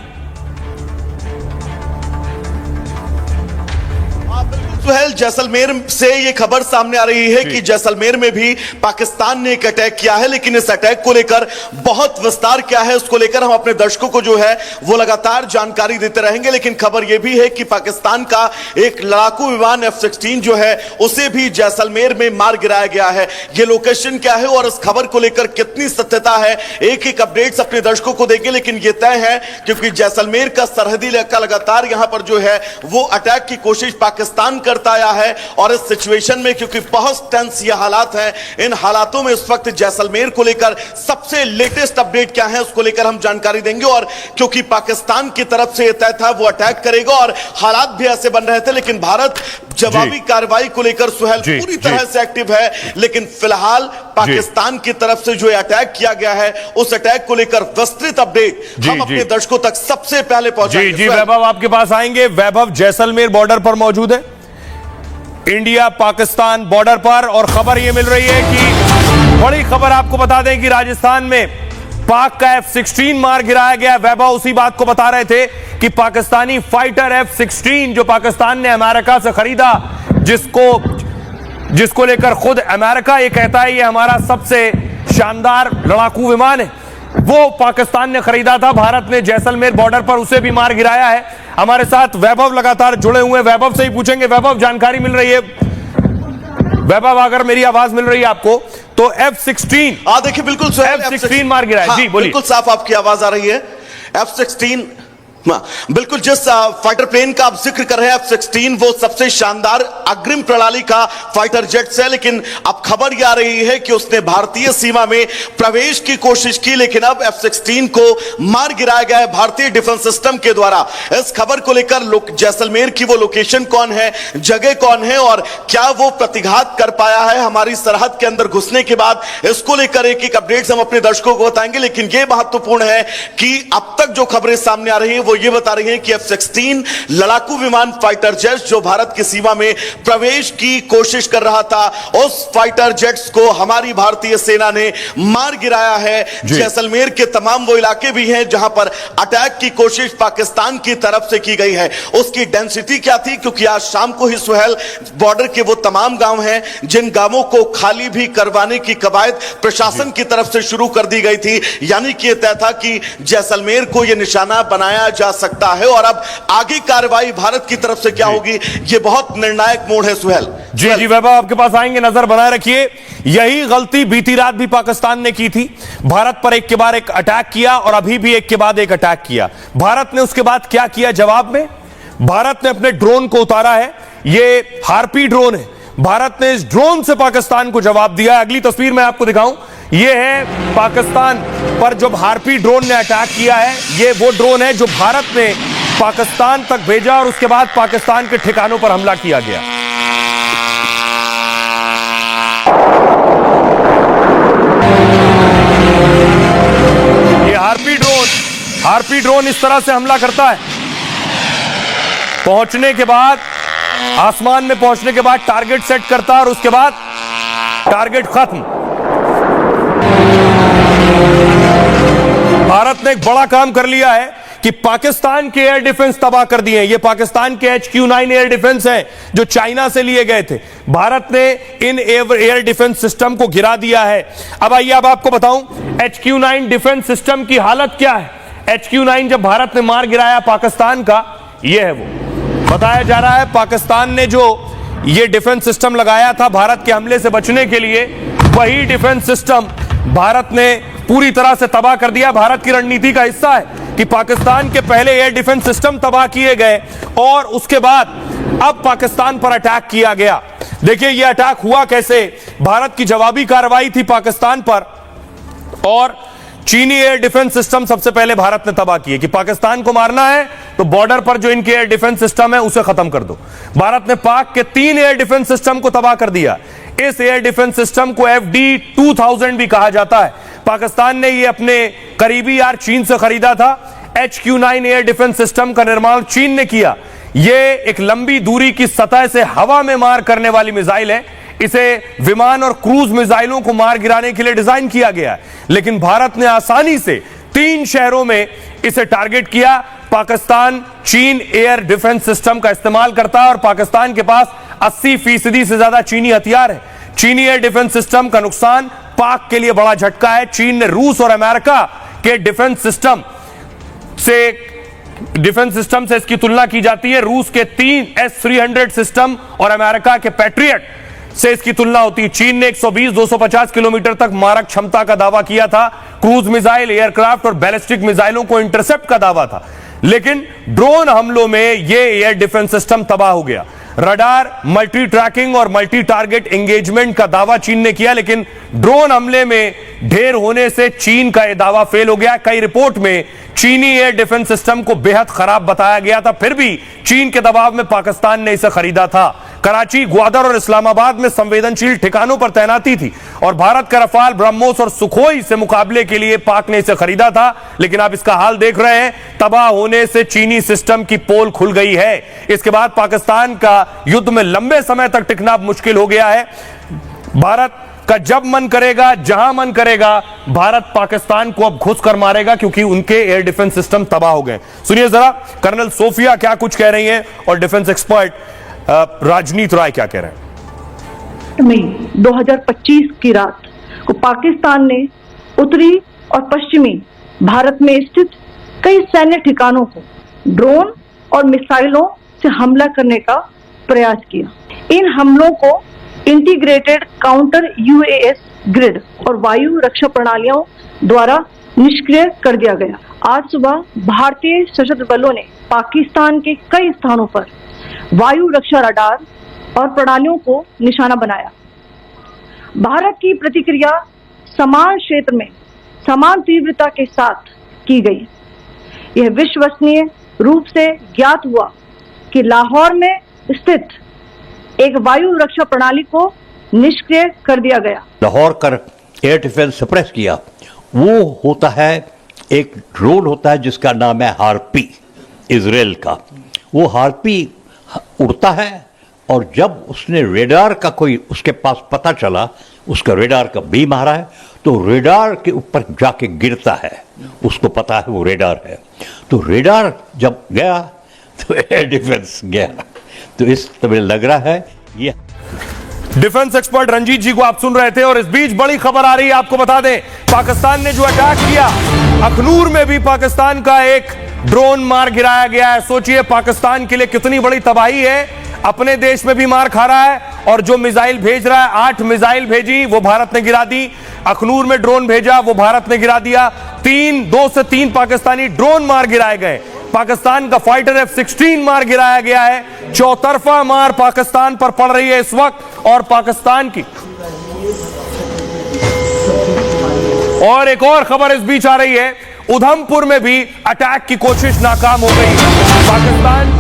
सुहेल, जैसलमेर से ये खबर सामने आ रही है कि जैसलमेर में भी पाकिस्तान ने एक अटैक किया है, लेकिन इस अटैक को लेकर बहुत विस्तार क्या है उसको लेकर हम अपने दर्शकों को जो है वो लगातार जानकारी देते रहेंगे। लेकिन खबर यह भी है कि पाकिस्तान का एक लड़ाकू विमान F-16 जो है उसे भी जैसलमेर में मार गिराया गया है। ये लोकेशन क्या है और इस खबर को लेकर कितनी सत्यता है, एक एक अपडेट्स अपने दर्शकों को देंगे। लेकिन यह तय है क्योंकि जैसलमेर का सरहदी इलाका लगातार यहां पर जो है वो अटैक की कोशिश पाकिस्तान करता करता आया है। और इस सिचुएशन में क्योंकि बहुत टेंस ये हालात हैं, इन हालातों में इस वक्त जैसलमेर को लेकर सबसे लेटेस्ट अपडेट क्या है उसको लेकर हम जानकारी देंगे। और क्योंकि पाकिस्तान की तरफ से तय था वो अटैक करेगा और हालात भी ऐसे बन रहे थे, लेकिन भारत जवाबी कार्रवाई को लेकर सुहेल पूरी तरह से एक्टिव है। लेकिन फिलहाल पाकिस्तान की तरफ से जो अटैक किया गया है उस अटैक को लेकर विस्तृत अपडेट हम अपने दर्शकों तक सबसे पहले पहुंचाएंगे। जी वैभव आपके पास आएंगे। वैभव जैसलमेर बॉर्डर पर मौजूद है, इंडिया पाकिस्तान बॉर्डर पर, और खबर यह मिल रही है कि बड़ी खबर आपको बता दें कि राजस्थान में पाक का F-16 मार गिराया गया। वैभव उसी बात को बता रहे थे कि पाकिस्तानी फाइटर F-16 जो पाकिस्तान ने अमेरिका से खरीदा, जिसको लेकर खुद अमेरिका ये कहता है ये हमारा सबसे शानदार लड़ाकू विमान है, वो पाकिस्तान ने खरीदा था। भारत ने जैसलमेर बॉर्डर पर उसे भी मार गिराया है। हमारे साथ वैभव लगातार जुड़े हुए हैं, वैभव से ही पूछेंगे। वैभव, जानकारी मिल रही है, वैभव अगर मेरी आवाज मिल रही है आपको, तो F-16 देखिए बिल्कुल F-16 मार गिराया। जी बोलिए। बिल्कुल साफ आपकी आवाज आ रही है। F-16 बिल्कुल जिस फाइटर प्लेन का आप जिक्र कर रहे हैं F-16 वो सबसे शानदार अग्रिम प्रणाली का फाइटर जेट्स है। लेकिन अब खबर यह आ रही है कि उसने भारतीय सीमा में प्रवेश की कोशिश की, लेकिन अब F-16 को मार गिराया गया है भारतीय डिफेंस सिस्टम के द्वारा। इस खबर को लेकर जैसलमेर की वो लोकेशन कौन है, जगह कौन है और क्या वो प्रतिघात कर पाया है हमारी सरहद के अंदर घुसने के बाद, इसको लेकर एक एक अपडेट्स हम अपने दर्शकों को बताएंगे। लेकिन यह महत्वपूर्ण है कि अब तक जो खबरें सामने आ रही है वो ये बता रही है कि F-16 लड़ाकू विमान फाइटर जेट्स जो भारत की सीमा में प्रवेश की कोशिश कर रहा था, उस फाइटर जेट्स को हमारी भारतीय सेना ने मार गिराया है। जैसलमेर के तमाम वो इलाके भी हैं जहां पर अटैक की कोशिश पाकिस्तान की तरफ से की गई है। उसकी डेंसिटी क्या थी, क्योंकि आज शाम को ही सुहेल बॉर्डर के वो तमाम गांव हैं जिन गांवों को खाली भी करवाने की कवायद प्रशासन की तरफ से शुरू कर दी गई थी। यानी कि यह तय था कि जैसलमेर को यह निशाना बनाया जा सकता है। और अब आगे कार्रवाई भारत की तरफ से क्या होगी, यह बहुत निर्णायक मोड़ है। सुहेल जी वैभव आपके पास आएंगे, नजर बनाए रखिए। यही गलती बीती रात भी पाकिस्तान ने की थी, भारत पर एक के बाद एक अटैक किया और अभी भी एक के बाद एक अटैक किया। भारत ने उसके बाद क्या किया जवाब में, भारत ने अपने ड्रोन को उतारा है, ये हार्पी ड्रोन है। भारत ने इस ड्रोन से पाकिस्तान को जवाब दिया। अगली तस्वीर मैं आपको दिखाऊं, यह है पाकिस्तान पर जो हार्पी ड्रोन ने अटैक किया है। यह वो ड्रोन है जो भारत ने पाकिस्तान तक भेजा और उसके बाद पाकिस्तान के ठिकानों पर हमला किया गया। यह हार्पी ड्रोन इस तरह से हमला करता है। पहुंचने के बाद, आसमान में पहुंचने के बाद टारगेट सेट करता है और उसके बाद टारगेट खत्म। भारत ने एक बड़ा काम कर लिया है कि पाकिस्तान के एयर डिफेंस तबाह कर दिए हैं। ये पाकिस्तान के HQ-9 एयर डिफेंस हैं जो चाइना से लिए गए थे। भारत ने इन एयर डिफेंस सिस्टम को गिरा दिया है। अब आइए अब आपको बताऊं HQ-9 डिफेंस सिस्टम की हालत क्या है। HQ-9 जब भारत ने मार गिराया पाकिस्तान का, यह है वो। बताया जा रहा है पाकिस्तान ने जो ये डिफेंस सिस्टम लगाया था भारत के हमले से बचने के लिए, वही डिफेंस सिस्टम भारत ने पूरी तरह से तबाह कर दिया। भारत की रणनीति का हिस्सा है कि पाकिस्तान के पहले एयर डिफेंस सिस्टम तबाह किए गए और उसके बाद अब पाकिस्तान पर अटैक किया गया। देखिए यह अटैक हुआ कैसे, भारत की जवाबी कार्रवाई थी पाकिस्तान पर और चीनी एयर डिफेंस सिस्टम सबसे पहले भारत ने तबाह किए कि पाकिस्तान को मारना है तो बॉर्डर पर जो इनके एयर डिफेंस सिस्टम है उसे खत्म कर दो। भारत ने पाक के 3 एयर डिफेंस सिस्टम को तबाह कर दिया। इस एयर डिफेंस सिस्टम को FD-2000 भी कहा जाता है। पाकिस्तान ने यह अपने करीबी यार चीन से खरीदा था। HQ-9 एयर डिफेंस सिस्टम का निर्माण चीन ने किया। यह एक लंबी दूरी की सतह से हवा में मार करने वाली मिसाइल है। इसे विमान और क्रूज मिसाइलों को मार गिराने के लिए डिजाइन किया गया है, लेकिन भारत ने आसानी से 3 शहरों में इसे टारगेट किया। पाकिस्तान चीन एयर डिफेंस सिस्टम का इस्तेमाल करता है और पाकिस्तान के पास 80% से ज्यादा चीनी हथियार है। चीनी एयर डिफेंस सिस्टम का नुकसान पाक के लिए बड़ा झटका है। चीन ने रूस और अमेरिका के डिफेंस सिस्टम से इसकी तुलना की जाती है। रूस के 3 S-300 सिस्टम और अमेरिका के पैट्रियट से इसकी तुलना होती है। चीन ने 120-250 किलोमीटर तक मारक क्षमता का दावा किया था। क्रूज मिसाइल, एयरक्राफ्ट और बैलिस्टिक मिसाइलों को इंटरसेप्ट का दावा था, लेकिन ड्रोन हमलों में यह एयर डिफेंस सिस्टम तबाह हो गया। रडार, मल्टी ट्रैकिंग और मल्टी टारगेट एंगेजमेंट का दावा चीन ने किया, लेकिन ड्रोन हमले में ढेर होने से चीन का यह दावा फेल हो गया। कई रिपोर्ट में चीनी एयर डिफेंस सिस्टम को बेहद खराब बताया गया था, फिर भी चीन के दबाव में पाकिस्तान ने इसे खरीदा था। कराची, ग्वादर और इस्लामाबाद में संवेदनशील ठिकानों पर तैनाती थी और भारत का रफाल, ब्रह्मोस और सुखोई से मुकाबले के लिए पाक ने इसे खरीदा था। लेकिन आप इसका हाल देख रहे हैं, तबाह होने से चीनी सिस्टम की पोल खुल गई है। इसके बाद पाकिस्तान का युद्ध में लंबे समय तक टिकना मुश्किल हो गया है। भारत का जब मन करेगा, जहां मन करेगा, भारत पाकिस्तान को अब घुस कर मारेगा, क्योंकि उनके एयर डिफेंस सिस्टम तबाह हो गए। सुनिए जरा कर्नल सोफिया क्या कुछ कह रही हैं और डिफेंस एक्सपर्ट राजनीत राय क्या कह रहे हैं। मई 2025 की रात को पाकिस्तान ने उत्तरी और पश्चिमी भारत में स्थित कई सैन्य ठिकानों को ड्रोन और मिसाइलों से हमला करने का प्रयास किया। इन हमलों को इंटीग्रेटेड काउंटर यूएस ग्रिड और वायु रक्षा प्रणालियों द्वारा निष्क्रिय कर दिया गया। आज सुबह भारतीय सशस्त्र बलों ने पाकिस्तान के कई स्थानों पर वायु रक्षा रडार और प्रणालियों को निशाना बनाया। भारत की प्रतिक्रिया समान क्षेत्र में समान तीव्रता के साथ की गई। यह विश्वसनीय रूप से ज्ञात हुआ कि लाहौर में स्थित एक वायु रक्षा प्रणाली को निष्क्रिय कर दिया गया। लाहौर कर एयर डिफेंस सप्रेस किया। वो होता है, एक ड्रोन होता है जिसका नाम है हार्पी, इजराइल का। वो हार्पी उड़ता है और जब उसने रेडार का कोई उसके पास पता चला, उसका रेडार का बीम आ रहा है, तो रेडार के ऊपर जाके गिरता है। उसको पता है वो रेडार है, तो रेडार जब गया तो एयर डिफेंस गया। तो इस तरह लग रहा है ये। डिफेंस एक्सपर्ट रंजीत जी को आप सुन रहे थे। और इस बीच बड़ी खबर आ रही है, आपको बता दें, पाकिस्तान ने जो अटैक किया अखनूर में भी पाकिस्तान का एक ड्रोन मार गिराया गया है। सोचिए पाकिस्तान के लिए कितनी बड़ी तबाही है। अपने देश में भी मार खा रहा है और जो मिसाइल भेज रहा है, 8 मिसाइल भेजी वो भारत ने गिरा दी। अखनूर में ड्रोन भेजा वो भारत ने गिरा दिया। 2 से 3 पाकिस्तानी ड्रोन मार गिराए गए। पाकिस्तान का फाइटर F-16 मार गिराया गया है। चौतरफा मार पाकिस्तान पर पड़ रही है इस वक्त। और पाकिस्तान की और एक और खबर इस बीच आ रही है, उधमपुर में भी अटैक की कोशिश नाकाम हो गई। पाकिस्तान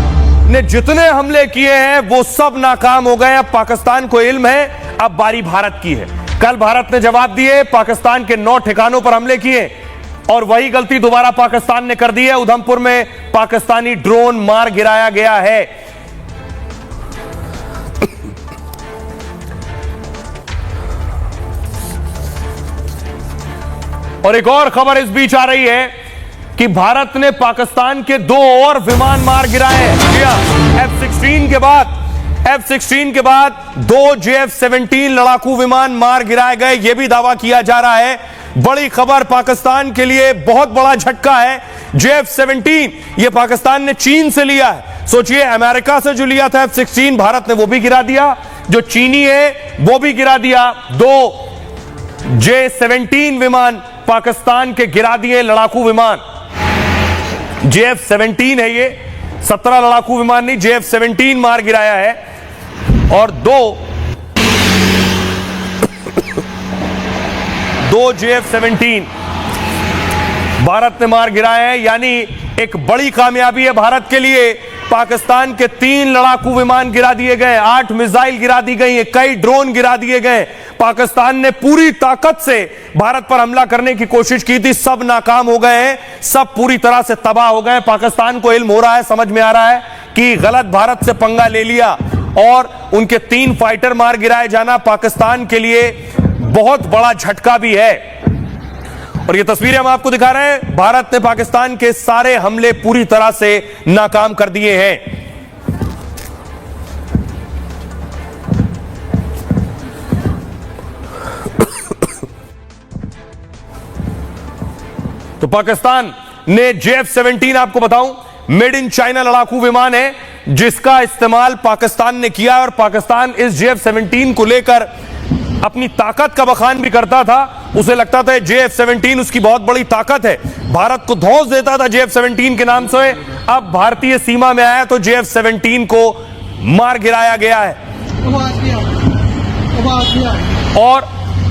ने जितने हमले किए हैं वो सब नाकाम हो गए। अब पाकिस्तान को इल्म है, अब बारी भारत की है। कल भारत ने जवाब दिए, पाकिस्तान के 9 ठिकानों पर हमले किए और वही गलती दोबारा पाकिस्तान ने कर दी है। उधमपुर में पाकिस्तानी ड्रोन मार गिराया गया है। और एक और खबर इस बीच आ रही है कि भारत ने पाकिस्तान के 2 और विमान मार गिराए हैं। F-16 के बाद 2 JF-17 लड़ाकू विमान मार गिराए गए, यह भी दावा किया जा रहा है। बड़ी खबर, पाकिस्तान के लिए बहुत बड़ा झटका है। JF-17 ये पाकिस्तान ने चीन से लिया है। सोचिए, अमेरिका से जो लिया था F-16, भारत ने वो भी गिरा दिया। जो चीनी है वो भी गिरा दिया। 2 J-17 विमान पाकिस्तान के गिरा दिए, लड़ाकू विमान। JF-17 है ये, 17 लड़ाकू विमान नहीं, JF-17 मार गिराया है। और 2 JF-17 भारत ने मार गिराए हैं। यानी एक बड़ी कामयाबी है भारत के लिए। पाकिस्तान के 3 लड़ाकू विमान गिरा दिए गए, 8 मिसाइल गिरा दी गई है, कई ड्रोन गिरा दिए गए। पाकिस्तान ने पूरी ताकत से भारत पर हमला करने की कोशिश की थी, सब नाकाम हो गए हैं, सब पूरी तरह से तबाह हो गए। पाकिस्तान को इल्म हो रहा है, समझ में आ रहा है कि गलत भारत से पंगा ले लिया और उनके 3 फाइटर मार गिराए जाना पाकिस्तान के लिए बहुत बड़ा झटका भी है। और ये तस्वीरें हम आपको दिखा रहे हैं, भारत ने पाकिस्तान के सारे हमले पूरी तरह से नाकाम कर दिए हैं। तो पाकिस्तान ने JF-17 आपको बताऊं, मेड इन चाइना लड़ाकू विमान है जिसका इस्तेमाल पाकिस्तान ने किया। और पाकिस्तान इस JF-17 को लेकर अपनी ताकत का बखान भी करता था। उसे लगता था JF-17 उसकी बहुत बड़ी ताकत है, भारत को धौंस देता था JF-17 के नाम से। अब भारतीय सीमा में आया तो JF-17 को मार गिराया गया है। और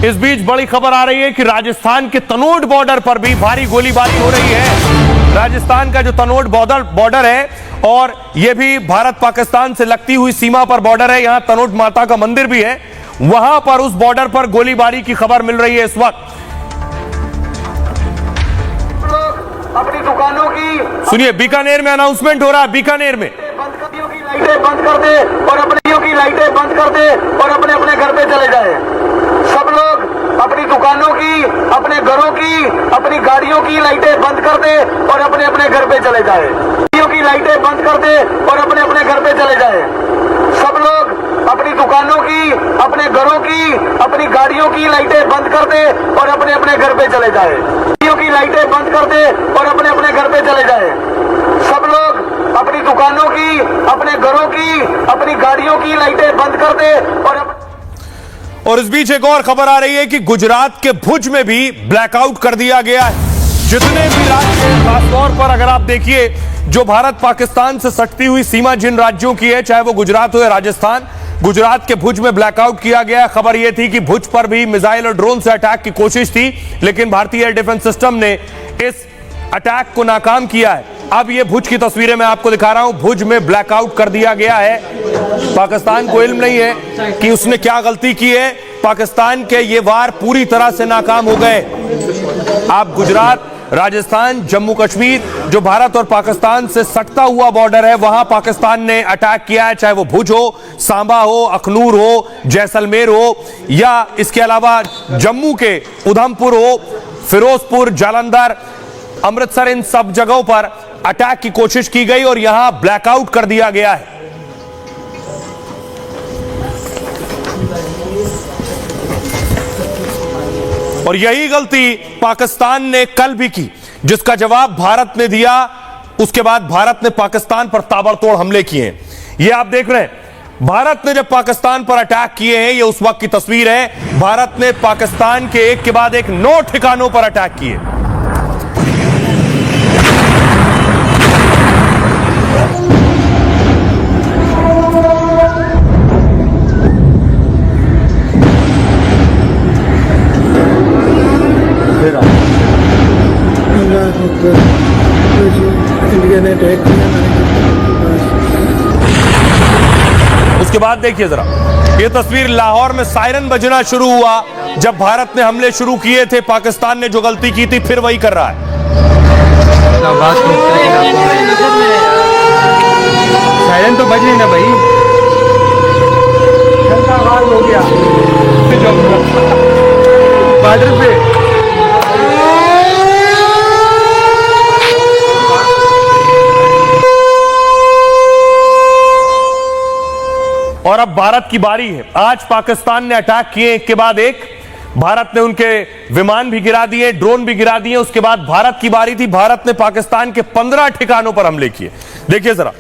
इस बीच बड़ी खबर आ रही है कि राजस्थान के तनोट बॉर्डर पर भी भारी गोलीबारी हो रही है। राजस्थान का जो तनोट बॉर्डर है और यह भी भारत पाकिस्तान से लगती हुई सीमा पर बॉर्डर है, यहां तनोट माता का मंदिर भी है, वहां पर उस बॉर्डर पर गोलीबारी की खबर मिल रही है इस वक्त। अपनी दुकानों की सुनिए, बीकानेर में अनाउंसमेंट हो रहा है, बीकानेर में लाइटें बंद कर दे और अपनी लाइटें बंद कर दे और अपने अपने घर पे चले जाए। सब लोग अपनी दुकानों की, अपने घरों की, अपनी गाड़ियों की लाइटें बंद कर दे और अपने अपने घर पे चले जाए। की लाइटें बंद कर दे और अपने अपने घर पे चले जाए। सब लोग अपनी दुकानों की, अपने घरों की, अपनी गाड़ियों की लाइटें बंद कर दे और अपने अपने घर पे चले जाए। की लाइटें बंद कर दे और अपने अपने घर पे चले जाए। सब लोग अपनी दुकानों की, अपने घरों की, अपनी गाड़ियों की लाइटें बंद कर दे और इस बीच एक और खबर आ रही है कि गुजरात के भुज में भी ब्लैकआउट कर दिया गया है। जितने भी राज्य हैं, खासतौर पर अगर आप देखिए जो भारत पाकिस्तान से सटती हुई सीमा जिन राज्यों की है, चाहे वो गुजरात हो या राजस्थान, गुजरात के भुज में ब्लैकआउट किया गया। खबर यह थी कि भुज पर भी मिसाइल और ड्रोन से अटैक की कोशिश थी, लेकिन भारतीय एयर डिफेंस सिस्टम ने इस अटैक को नाकाम किया है। अब ये भुज की तस्वीरें मैं आपको दिखा रहा हूं। भुज में ब्लैकआउट कर दिया गया है। पाकिस्तान को इल्म नहीं है कि उसने क्या गलती की है। पाकिस्तान के ये वार पूरी तरह से नाकाम हो गए। आप गुजरात, राजस्थान, जम्मू कश्मीर, जो भारत और पाकिस्तान से सटता हुआ बॉर्डर है, वहां पाकिस्तान ने अटैक किया है, चाहे वो भुज हो, सांबा हो, अखनूर हो, जैसलमेर हो, या इसके अलावा जम्मू के उधमपुर हो, फिरोजपुर, जालंधर, अमृतसर, इन सब जगहों पर अटैक की कोशिश की गई और यहां ब्लैकआउट कर दिया गया है। और यही गलती पाकिस्तान ने कल भी की, जिसका जवाब भारत ने दिया। उसके बाद भारत ने पाकिस्तान पर ताबड़तोड़ हमले किए हैं। ये आप देख रहे हैं, भारत ने जब पाकिस्तान पर अटैक किए हैं, ये उस वक्त की तस्वीर है। भारत ने पाकिस्तान के एक के बाद एक 9 ठिकानों पर अटैक किए। इंडिया ने अटैक किया। उसके बाद देखिए जरा, ये तस्वीर लाहौर में सायरन बजना शुरू हुआ जब भारत ने हमले शुरू किए थे। पाकिस्तान ने जो गलती की थी फिर वही कर रहा है। सायरन तो बज नहीं ना भाई, हो गया बॉर्डर पे। और अब भारत की बारी है। आज पाकिस्तान ने अटैक किए एक के बाद एक। भारत ने उनके विमान भी गिरा दिए, ड्रोन भी गिरा दिए। उसके बाद भारत की बारी थी। भारत ने पाकिस्तान के 15 ठिकानों पर हमले किए। देखिए जरा,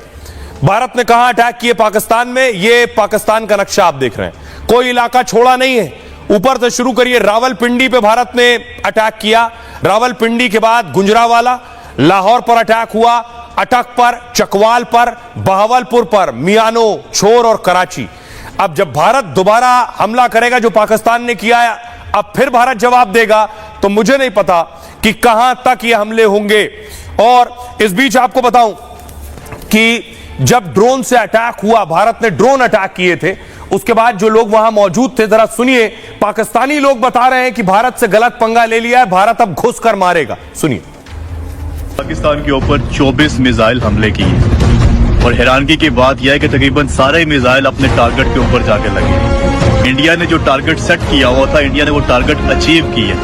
भारत ने कहां अटैक किए पाकिस्तान में। ये पाकिस्तान का नक्शा आप देख रहे हैं, कोई इलाका छोड़ा नहीं है। ऊपर से शुरू करिए, रावलपिंडी पे भारत ने अटैक किया। रावलपिंडी के बाद गुजरावाला, लाहौर पर अटैक हुआ, अटक पर, चकवाल पर, बहावलपुर पर, मियानो, छोर और कराची। अब जब भारत दोबारा हमला करेगा जो पाकिस्तान ने किया है, अब फिर भारत जवाब देगा, तो मुझे नहीं पता कि कहां तक ये हमले होंगे। और इस बीच आपको बताऊं कि जब ड्रोन से अटैक हुआ, भारत ने ड्रोन अटैक किए थे, उसके बाद जो लोग वहां मौजूद थे, जरा सुनिए। पाकिस्तानी लोग बता रहे हैं कि भारत से गलत पंगा ले लिया है, भारत अब घुसकर मारेगा। सुनिए। पाकिस्तान के ऊपर 24 मिसाइल हमले किए और हैरानगी की बात यह है कि तकरीबन सारे मिसाइल अपने टारगेट के ऊपर जाके लगे। इंडिया ने जो टारगेट सेट किया हुआ था, इंडिया ने वो टारगेट अचीव किया।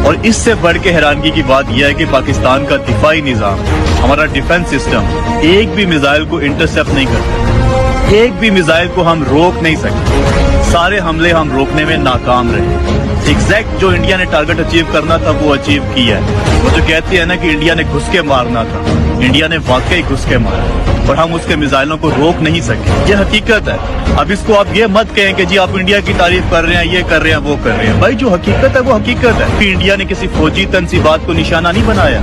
और इससे बढ़ के हैरानगी की बात यह है कि पाकिस्तान का दिफाई निजाम, हमारा डिफेंस सिस्टम एक भी मिसाइल को इंटरसेप्ट नहीं करता, एक भी मिसाइल को हम रोक नहीं सकते। सारे हमले हम रोकने में नाकाम रहे। एग्जैक्ट जो इंडिया ने टारगेट अचीव करना था वो अचीव किया है। वो जो कहते हैं ना कि इंडिया ने घुस के मारना था, इंडिया ने वाकई घुस के मारा। और हम उसके मिसाइलों को रोक नहीं सके। ये हकीकत है। अब इसको आप ये मत कहें कि जी आप इंडिया की तारीफ कर रहे हैं, ये कर रहे हैं, वो कर रहे हैं। भाई जो हकीकत है वो हकीकत है कि इंडिया ने किसी फौजी तंसीबात को निशाना नहीं बनाया।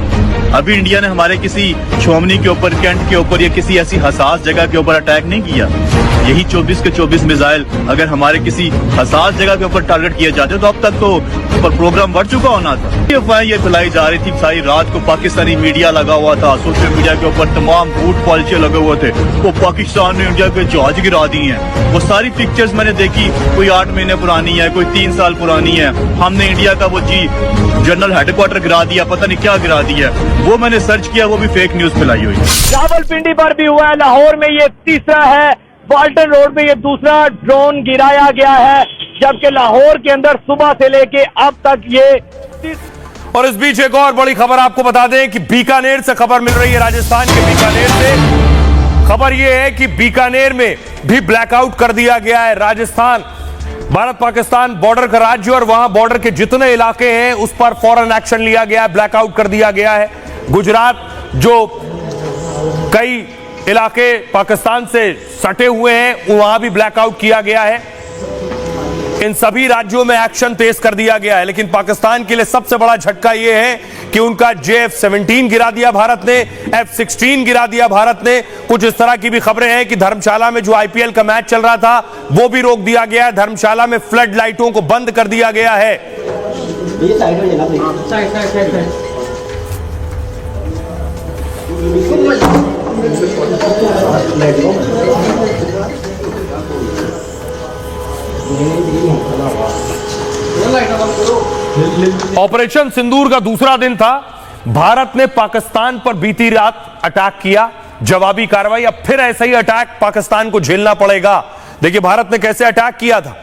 अभी इंडिया ने हमारे किसी छोमनी के ऊपर, कैंट के ऊपर या किसी ऐसी हसास जगह के ऊपर अटैक नहीं किया। यही 24 के 24 मिसाइल अगर हमारे किसी हसास जगह के ऊपर टारगेट किए जाते तो अब तक तो ऊपर प्रोग्राम बढ़ चुका होना था। ये अफवाहें ये फैलाई जा रही थी, सारी रात को पाकिस्तानी मीडिया लगा हुआ था, सोशल मीडिया के ऊपर तमाम झूठ पॉलिसी लगे हुए थे। वो पाकिस्तान ने इंडिया के जहाज गिरा दी हैं। वो सारी पिक्चर्स मैंने देखी, कोई 8 महीने पुरानी है, कोई 3 साल पुरानी है। हमने इंडिया का वो जनरल हेडक्वार्टर गिरा दिया, पता नहीं क्या गिरा दिया। वो मैंने सर्च किया, वो भी फेक न्यूज फैलाई हुई। रावलपिंडी पर भी हुआ है, लाहौर में ये तीसरा है, वाल्टन रोड में ये दूसरा ड्रोन गिराया गया है, जबकि लाहौर के अंदर सुबह से लेके अब तक ये। और इस बीच एक और बड़ी खबर आपको बता दें कि बीकानेर से खबर मिल रही है, राजस्थान के बीकानेर से खबर यह है कि बीकानेर में भी ब्लैकआउट कर दिया गया है। राजस्थान भारत पाकिस्तान बॉर्डर का राज्य और वहां बॉर्डर के जितने इलाके हैं उस पर फौरन एक्शन लिया गया है, ब्लैकआउट कर दिया गया है। गुजरात जो कई इलाके पाकिस्तान से सटे हुए हैं वहां भी ब्लैकआउट किया गया है। इन सभी राज्यों में एक्शन तेज कर दिया गया है। लेकिन पाकिस्तान के लिए सबसे बड़ा झटका यह है कि उनका JF-17 गिरा दिया भारत ने, F-16 गिरा दिया भारत ने। कुछ इस तरह की भी खबरें हैं कि धर्मशाला में जो IPL का मैच चल रहा था वो भी रोक दिया गया है। धर्मशाला में फ्लड लाइटों को बंद कर दिया गया है। ऑपरेशन सिंदूर का दूसरा दिन था। भारत ने पाकिस्तान पर बीती रात अटैक किया, जवाबी कार्रवाई। अब फिर ऐसा ही अटैक पाकिस्तान को झेलना पड़ेगा। देखिए भारत ने कैसे अटैक किया था।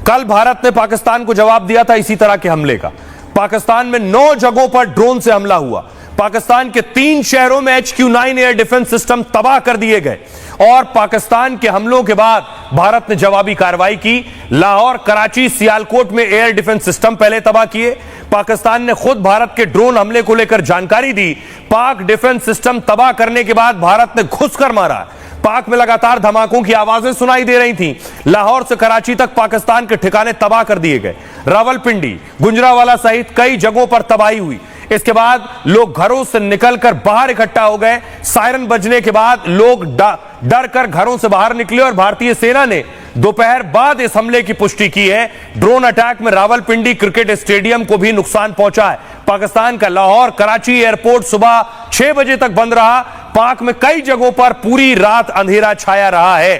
कल भारत ने पाकिस्तान को जवाब दिया था इसी तरह के हमले का। पाकिस्तान में 9 जगहों पर ड्रोन से हमला हुआ। पाकिस्तान के 3 शहरों में HQ-9 एयर डिफेंस सिस्टम तबाह कर दिए गए। और पाकिस्तान के हमलों के बाद भारत ने जवाबी कार्रवाई की। लाहौर, कराची, सियालकोट में एयर डिफेंस सिस्टम पहले तबाह किए। पाकिस्तान ने खुद भारत के ड्रोन हमले को लेकर जानकारी दी। पाक डिफेंस सिस्टम तबाह करने के बाद भारत ने घुसकर मारा। पाक में लगातार धमाकों की आवाजें सुनाई दे रही थीं। लाहौर से कराची तक पाकिस्तान के ठिकाने तबाह कर दिए गए। रावलपिंडी, गुजरावाला सहित कई जगहों पर तबाही हुई। इसके बाद लोग घरों से निकलकर बाहर इकट्ठा हो गए। सायरन बजने के बाद लोग डर कर घरों से बाहर निकले और भारतीय सेना ने दोपहर बाद इस हमले की पुष्टि की है। ड्रोन अटैक में रावलपिंडी क्रिकेट स्टेडियम को भी नुकसान पहुंचा है। पाकिस्तान का लाहौर कराची एयरपोर्ट सुबह 6 बजे तक बंद रहा। पाक में कई जगहों पर पूरी रात अंधेरा छाया रहा है।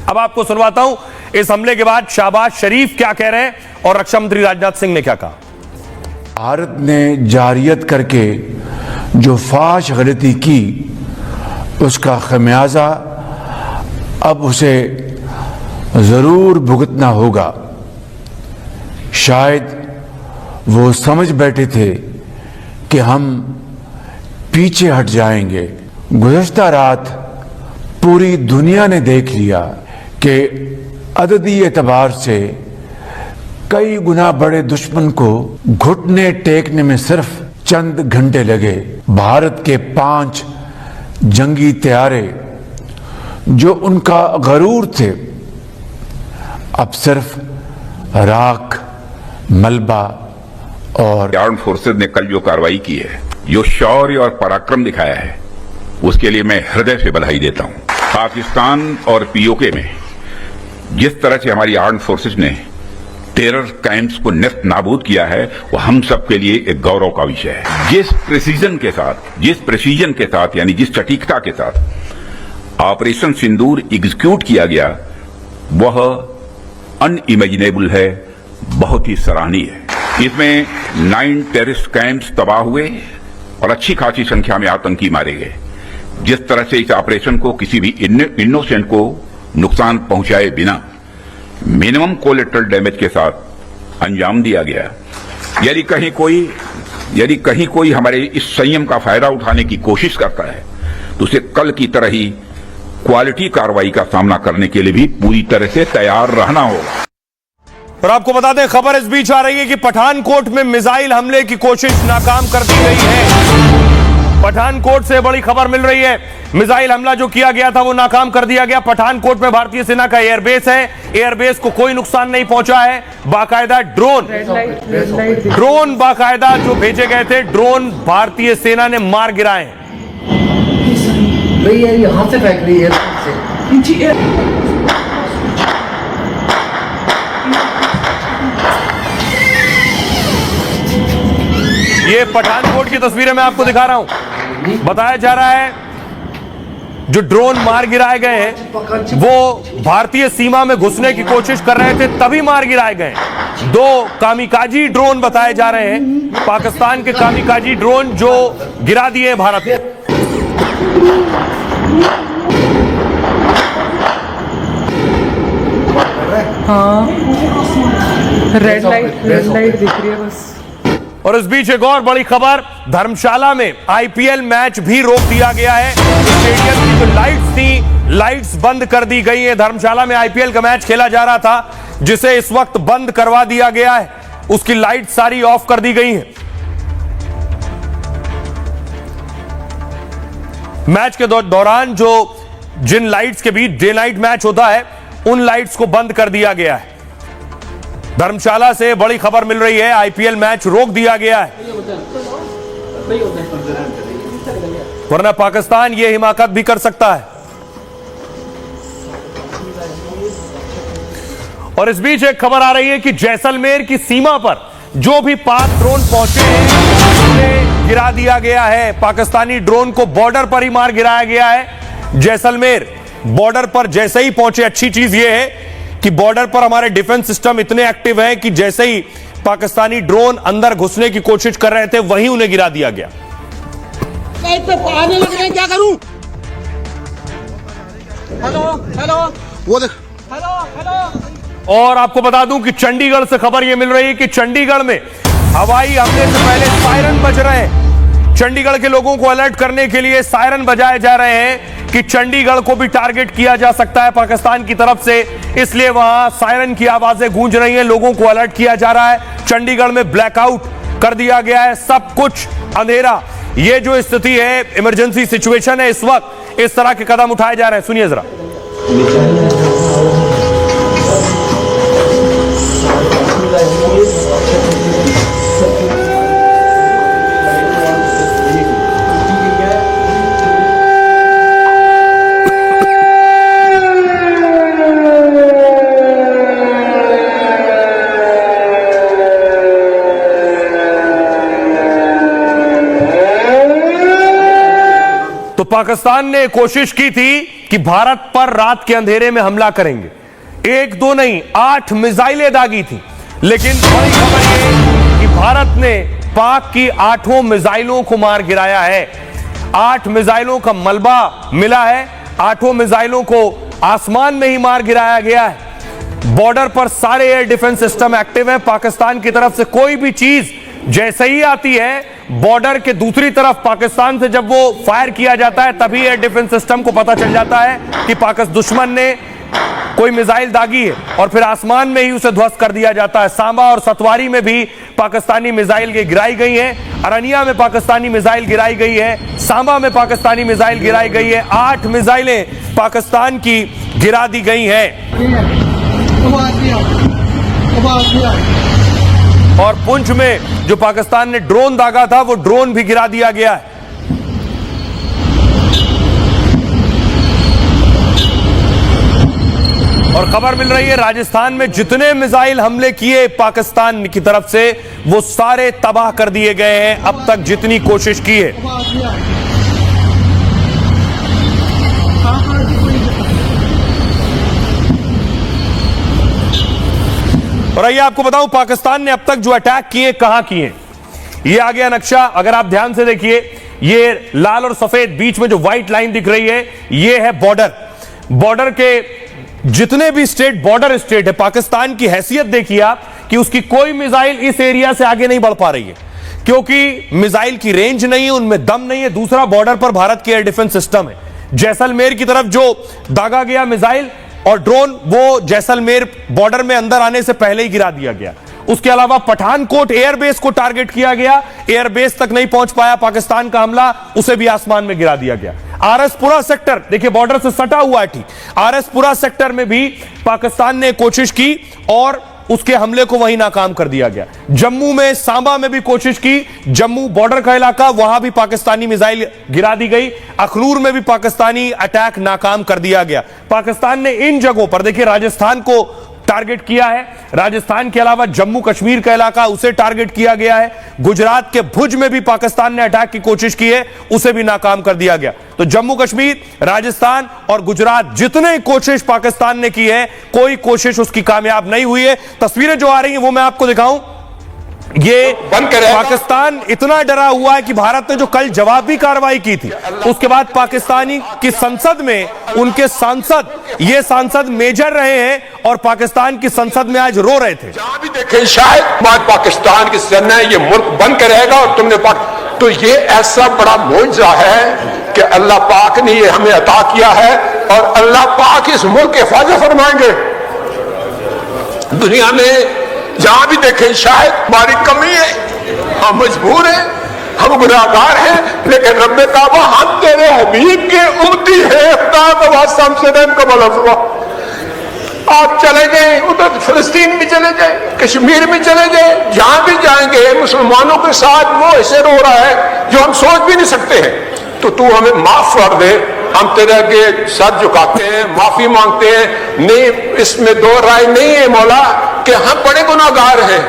अब आपको सुनवाता हूं इस हमले के बाद शहबाज शरीफ क्या कह रहे हैं और रक्षा मंत्री राजनाथ सिंह ने क्या कहा। भारत ने जारियत करके जो फाश गलती की उसका खमियाजा अब उसे जरूर भुगतना होगा। शायद वो समझ बैठे थे कि हम पीछे हट जाएंगे। गुज़श्ता रात पूरी दुनिया ने देख लिया कि अददी एतबार से कई गुना बड़े दुश्मन को घुटने टेकने में सिर्फ चंद घंटे लगे। भारत के 5 जंगी तैयारे जो उनका गरूर थे अब सिर्फ राख, मलबा और आर्म्ड फोर्सेज ने कल जो कार्रवाई की है, जो शौर्य और पराक्रम दिखाया है, उसके लिए मैं हृदय से बधाई देता हूं। पाकिस्तान और पीओके में जिस तरह से हमारी आर्म्ड फोर्सेज ने टेरर कैंप्स को नेस्त नाबूद किया है वो हम सब के लिए एक गौरव का विषय है। जिस प्रेसीजन के साथ यानी जिस सटीकता के साथ ऑपरेशन सिंदूर एग्जीक्यूट किया गया वह अनइमेजिनेबल है, बहुत ही सराहनीय है। इसमें 9 टेररिस्ट कैंप्स तबाह हुए और अच्छी खासी संख्या में आतंकी मारे गए। जिस तरह से इस ऑपरेशन को किसी भी इनोसेंट को नुकसान पहुंचाए बिना मिनिमम कोलेटरल डैमेज के साथ अंजाम दिया गया। यदि कहीं कोई हमारे इस संयम का फायदा उठाने की कोशिश करता है तो उसे कल की तरह ही क्वालिटी कार्रवाई का सामना करने के लिए भी पूरी तरह से तैयार रहना होगा। और आपको बता दें खबर इस बीच आ रही है कि पठानकोट में मिसाइल हमले की कोशिश नाकाम कर दी गई है। पठानकोट से बड़ी खबर मिल रही है। मिसाइल हमला जो किया गया था वो नाकाम कर दिया गया। पठानकोट में भारतीय सेना का एयरबेस है। एयरबेस को कोई नुकसान नहीं पहुंचा है। बाकायदा ड्रोन बाकायदा जो भेजे गए थे, ड्रोन भारतीय सेना ने मार गिराए हैं। भैया यहां से फेंक रही है ये पठानकोट की तस्वीरें मैं आपको दिखा रहा हूं। बताया जा रहा है जो ड्रोन मार गिराए गए हैं वो भारतीय सीमा में घुसने की कोशिश कर रहे थे, तभी मार गिराए गए। 2 कामिकाजी ड्रोन बताए जा रहे हैं, पाकिस्तान के कामिकाजी ड्रोन जो गिरा दिए भारत ने। हाँ, रेड लाइट दिख रही है बस। और इस बीच एक और बड़ी खबर, धर्मशाला में आईपीएल मैच भी रोक दिया गया है। स्टेडियम की जो लाइट्स थी, लाइट्स बंद कर दी गई है। धर्मशाला में आईपीएल का मैच खेला जा रहा था, जिसे इस वक्त बंद करवा दिया गया है। उसकी लाइट सारी ऑफ कर दी गई है। मैच के दौरान जो जिन लाइट्स के बीच डे नाइट मैच होता है, उन लाइट्स को बंद कर दिया गया है। धर्मशाला से बड़ी खबर मिल रही है, आईपीएल मैच रोक दिया गया है, वरना पाकिस्तान ये हिमाकत भी कर सकता है। और इस बीच एक खबर आ रही है कि जैसलमेर की सीमा पर जो भी पाक ड्रोन पहुंचे हैं उन्हें गिरा दिया गया है। पाकिस्तानी ड्रोन को बॉर्डर पर ही मार गिराया गया है। जैसलमेर बॉर्डर पर जैसे ही पहुंचे, अच्छी चीज यह है कि बॉर्डर पर हमारे डिफेंस सिस्टम इतने एक्टिव हैं कि जैसे ही पाकिस्तानी ड्रोन अंदर घुसने की कोशिश कर रहे थे, वहीं उन्हें गिरा दिया गया। आने लग रहे हैं, क्या करूं? हेलो हेलो वो देख। Hello hello. और आपको बता दूं कि चंडीगढ़ से खबर यह मिल रही है कि चंडीगढ़ में हवाई हमले से पहले सायरन बज रहे हैं। चंडीगढ़ के लोगों को अलर्ट करने के लिए सायरन बजाए जा रहे हैं कि चंडीगढ़ को भी टारगेट किया जा सकता है पाकिस्तान की तरफ से, इसलिए वहां सायरन की आवाजें गूंज रही हैं। लोगों को अलर्ट किया जा रहा है। चंडीगढ़ में ब्लैकआउट कर दिया गया है, सब कुछ अंधेरा। ये जो स्थिति है, इमरजेंसी सिचुएशन है इस वक्त, इस तरह के कदम उठाए जा रहे हैं। सुनिए जरा। तो पाकिस्तान ने कोशिश की थी कि भारत पर रात के अंधेरे में हमला करेंगे। 1 2 नहीं, 8 मिसाइलें दागी थी। लेकिन बड़ी खबर यह कि भारत ने पाक की 8 मिसाइलों को मार गिराया है। 8 मिसाइलों का मलबा मिला है। 8 मिसाइलों को आसमान में ही मार गिराया गया है। बॉर्डर पर सारे एयर डिफेंस सिस्टम एक्टिव है। पाकिस्तान की तरफ से कोई भी चीज जैसे ही आती है, बॉर्डर के दूसरी तरफ पाकिस्तान से जब वो फायर किया जाता है, तभी एयर डिफेंस सिस्टम को पता चल जाता है कि पाकिस्तान दुश्मन ने कोई मिसाइल दागी है, और फिर आसमान में ही उसे ध्वस्त कर दिया जाता है। सांबा और सतवारी में भी पाकिस्तानी मिसाइल गिराई गई है। अरनिया में पाकिस्तानी मिसाइल गिराई गई है। सांबा में पाकिस्तानी मिसाइल गिराई गई है। 8 मिसाइलें पाकिस्तान की गिरा दी गई हैं। और पुंछ में जो पाकिस्तान ने ड्रोन दागा था, वो ड्रोन भी गिरा दिया गया है। और खबर मिल रही है राजस्थान में जितने मिसाइल हमले किए पाकिस्तान की तरफ से, वो सारे तबाह कर दिए गए हैं अब तक जितनी कोशिश की है। और आइए आपको बताऊं पाकिस्तान ने अब तक जो अटैक किए कहां किए। ये आ गया नक्शा, अगर आप ध्यान से देखिए, ये लाल और सफेद बीच में जो व्हाइट लाइन दिख रही है, ये है बॉर्डर। बॉर्डर के जितने भी स्टेट बॉर्डर स्टेट है, पाकिस्तान की हैसियत देखिए आप कि उसकी कोई मिसाइल इस एरिया से आगे नहीं बढ़ पा रही है, क्योंकि मिसाइल की रेंज नहीं है, उनमें दम नहीं है। दूसरा, बॉर्डर पर भारत की एयर डिफेंस सिस्टम है। जैसलमेर की तरफ जो दागा गया मिसाइल और ड्रोन, वो जैसलमेर बॉर्डर में अंदर आने से पहले ही गिरा दिया गया। उसके अलावा पठानकोट एयरबेस को टारगेट किया गया, एयरबेस तक नहीं पहुंच पाया पाकिस्तान का हमला, उसे भी आसमान में गिरा दिया गया। आरएसपुरा सेक्टर, देखिए बॉर्डर से सटा हुआ है ठीक, आरएसपुरा सेक्टर में भी पाकिस्तान ने कोशिश की और उसके हमले को वहीं नाकाम कर दिया गया। जम्मू में, सांबा में भी कोशिश की, जम्मू बॉर्डर का इलाका, वहां भी पाकिस्तानी मिसाइल गिरा दी गई। अखनूर में भी पाकिस्तानी अटैक नाकाम कर दिया गया। पाकिस्तान ने इन जगहों पर, देखिए राजस्थान को टारगेट किया है, राजस्थान के अलावा जम्मू कश्मीर का इलाका उसे टारगेट किया गया है। गुजरात के भुज में भी पाकिस्तान ने अटैक की कोशिश की है, उसे भी नाकाम कर दिया गया। तो जम्मू कश्मीर, राजस्थान और गुजरात, जितने कोशिश पाकिस्तान ने की है, कोई कोशिश उसकी कामयाब नहीं हुई है। तस्वीरें जो आ रही हैं वो मैं आपको दिखाऊं, ये पाकिस्तान इतना डरा हुआ है कि भारत ने जो कल जवाबी कार्रवाई की थी, उसके बाद पाकिस्तानी की संसद में उनके सांसद, ये सांसद मेजर रहे हैं और पाकिस्तान की संसद में आज रो रहे थे। जहां भी देखें शायद आज पाकिस्तान की सेना ये मुल्क बंद करेगा और तुमने तो ये ऐसा बड़ा मौजज़ा है कि अल्लाह पाक ने ये हमें अता किया है और अल्लाह पाक इस मुल्क के हिफाजत फरमाएंगे। दुनिया में जहां भी देखें शायद हमारी कमी है, हम मजबूर हैं, हम गुनाहगार हैं, लेकिन रब्बे काबा हम तेरे हबीब के उम्मती हैं, आप चले जाएं उधर फिलिस्तीन भी चले जाएं, कश्मीर में चले जाएं, जहां भी जाएंगे मुसलमानों के साथ वो ऐसे रो रहा है जो हम सोच भी नहीं सकते हैं। तो तू हमें माफ कर दे, हम तेरे आगे सर झुकाते हैं, माफी मांगते हैं। नहीं, इसमें दो राय नहीं है मौला कि हम बड़े गुनाहगार हैं,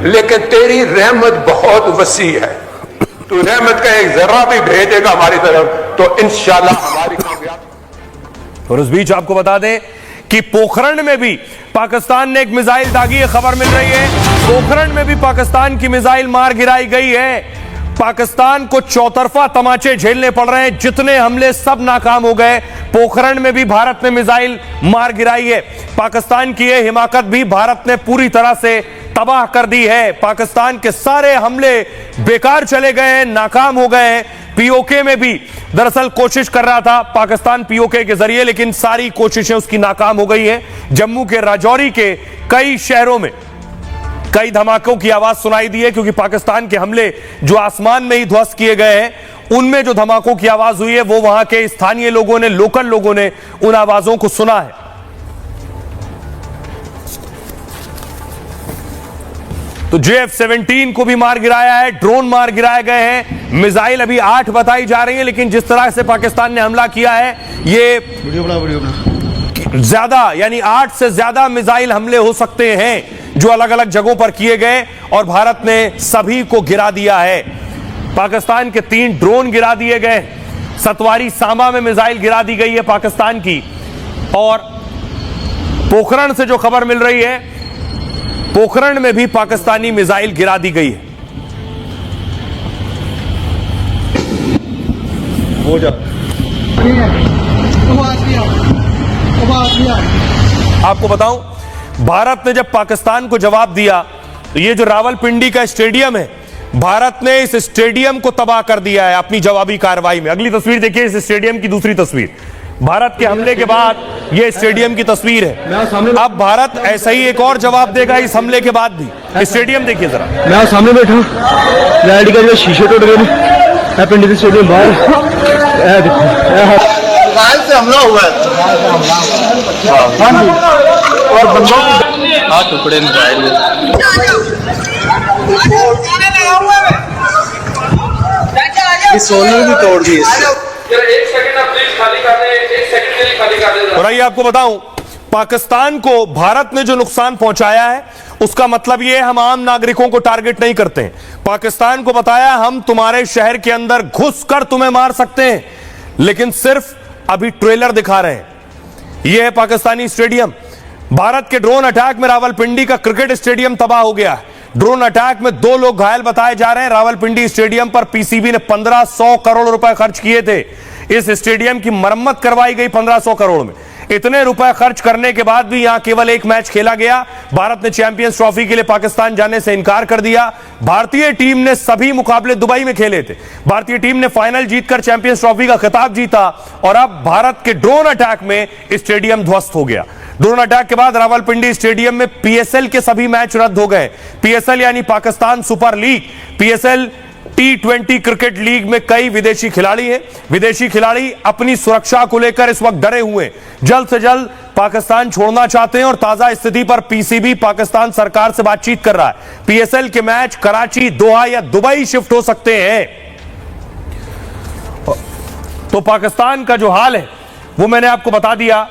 लेकिन तेरी रहमत बहुत वसी है। तू रहमत का एक जर्रा भी भेजेगा हमारी तरफ तो इंशाल्लाह हमारी कामयाबी। और उस बीच आपको बता दें कि पोखरण में भी पाकिस्तान ने एक मिसाइल दागी है, खबर मिल रही है। पोखरण में भी पाकिस्तान की मिसाइल मार गिराई गई है। पाकिस्तान को चौतरफा तमाचे झेलने पड़ रहे हैं, जितने हमले सब नाकाम हो गए। पोखरण में भी भारत ने मिसाइल मार गिराई है। पाकिस्तान की यह हिमाकत भी भारत ने पूरी तरह से तबाह कर दी है। पाकिस्तान के सारे हमले बेकार चले गए हैं, नाकाम हो गए हैं। पीओके में भी दरअसल कोशिश कर रहा था पाकिस्तान पीओके के जरिए, लेकिन सारी कोशिशें उसकी नाकाम हो गई हैं। जम्मू के राजौरी के कई शहरों में कई धमाकों की आवाज सुनाई दी है, क्योंकि पाकिस्तान के हमले जो आसमान में ही ध्वस्त किए गए हैं, उनमें जो धमाकों की आवाज हुई है वो वहां के स्थानीय लोगों ने, लोकल लोगों ने उन आवाजों को सुना है। तो JF-17 को भी मार गिराया है, ड्रोन मार गिराए गए हैं, मिसाइल अभी 8 बताई जा रही है, लेकिन जिस तरह से पाकिस्तान ने हमला किया है, ये ज्यादा, यानी 8 से ज्यादा मिसाइल हमले हो सकते हैं जो अलग अलग जगहों पर किए गए, और भारत ने सभी को गिरा दिया है। पाकिस्तान के 3 ड्रोन गिरा दिए गए। सतवारी सांबा में मिसाइल गिरा दी गई है पाकिस्तान की, और पोखरण से जो खबर मिल रही है, पोखरण में भी पाकिस्तानी मिसाइल गिरा दी गई है। हो जा आपको बताऊं, भारत ने जब पाकिस्तान को जवाब दिया तो ये जो रावलपिंडी का स्टेडियम है, भारत ने इस स्टेडियम को तबाह कर दिया है अपनी जवाबी कार्रवाई में। अगली तस्वीर देखिए, इस स्टेडियम की दूसरी तस्वीर, भारत के हमले के बाद यह स्टेडियम की तस्वीर है। अब भारत ऐसा ही एक और जवाब देगा इस हमले के बाद भी। स्टेडियम देखिए जरा, मैं सामने बैठा हूँ, लाइट का जो शीशे टूट गए, पिंडी स्टेडियम बाहर से हमला हुआ है और बंदों हाथ टुकड़े मिसाइल सोलर भी तोड़ दिए। और आइए आपको बताऊं, पाकिस्तान को भारत ने जो नुकसान पहुंचाया है, उसका मतलब यह है हम आम नागरिकों को टारगेट नहीं करते हैं। पाकिस्तान को बताया हम तुम्हारे शहर के अंदर घुसकर तुम्हें मार सकते हैं, लेकिन सिर्फ अभी ट्रेलर दिखा रहे हैं। यह है पाकिस्तानी स्टेडियम। भारत के ड्रोन अटैक में रावलपिंडी का क्रिकेट स्टेडियम तबाह हो गया है। ड्रोन अटैक में 2 लोग घायल बताए जा रहे हैं। रावलपिंडी स्टेडियम पर पीसीबी ने 1500 करोड़ रुपए खर्च किए थे। इस स्टेडियम की मरम्मत करवाई गई 1500 करोड़ में। इतने रुपए खर्च करने के बाद भी यहां केवल एक मैच खेला गया। भारत ने चैंपियंस ट्रॉफी के लिए पाकिस्तान जाने से इनकार कर दिया। भारतीय टीम ने सभी मुकाबले दुबई में खेले थे। भारतीय टीम ने फाइनल जीतकर चैंपियंस ट्रॉफी का खिताब जीता, और अब भारत के ड्रोन अटैक में स्टेडियम ध्वस्त हो गया। ड्रोन अटैक के बाद रावलपिंडी स्टेडियम में पीएसएल के सभी मैच रद्द हो गए। पीएसएल यानी Pakistan super league, PSL T20 cricket league में कई विदेशी खिलाड़ी हैं। विदेशी खिलाड़ी अपनी सुरक्षा को लेकर इस वक्त डरे हुए हैं। जल्द से जल्द पाकिस्तान छोड़ना चाहते हैं और ताजा स्थिति पर पीसीबी पाकिस्तान सरकार से बातचीत कर रहा है। पीएसएल के मैच कराची, दोहा या दुबई शिफ्ट हो सकते हैं। तो पाकिस्तान का जो हाल है वो मैंने आपको बता दिया।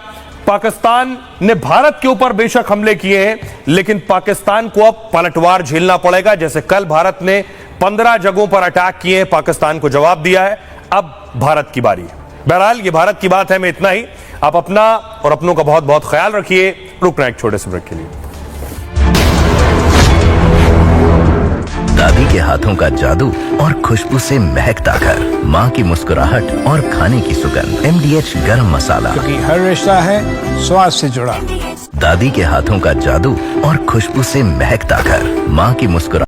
पाकिस्तान ने भारत के ऊपर बेशक हमले किए हैं, लेकिन पाकिस्तान को अब पलटवार झेलना पड़ेगा। जैसे कल भारत ने 15 जगहों पर अटैक किए हैं, पाकिस्तान को जवाब दिया है, अब भारत की बारी है। बहरहाल ये भारत की बात है, मैं इतना ही। आप अपना और अपनों का बहुत बहुत ख्याल रखिए। रुकना एक छोटे से ब्रेक के लिए। दादी के हाथों का जादू और खुशबू से महकता घर, माँ की मुस्कुराहट और खाने की सुगंध। MDH गरम मसाला, क्योंकि हर रिश्ता है स्वाद से जुड़ा। दादी के हाथों का जादू और खुशबू से महकता घर, माँ की मुस्कुराहट।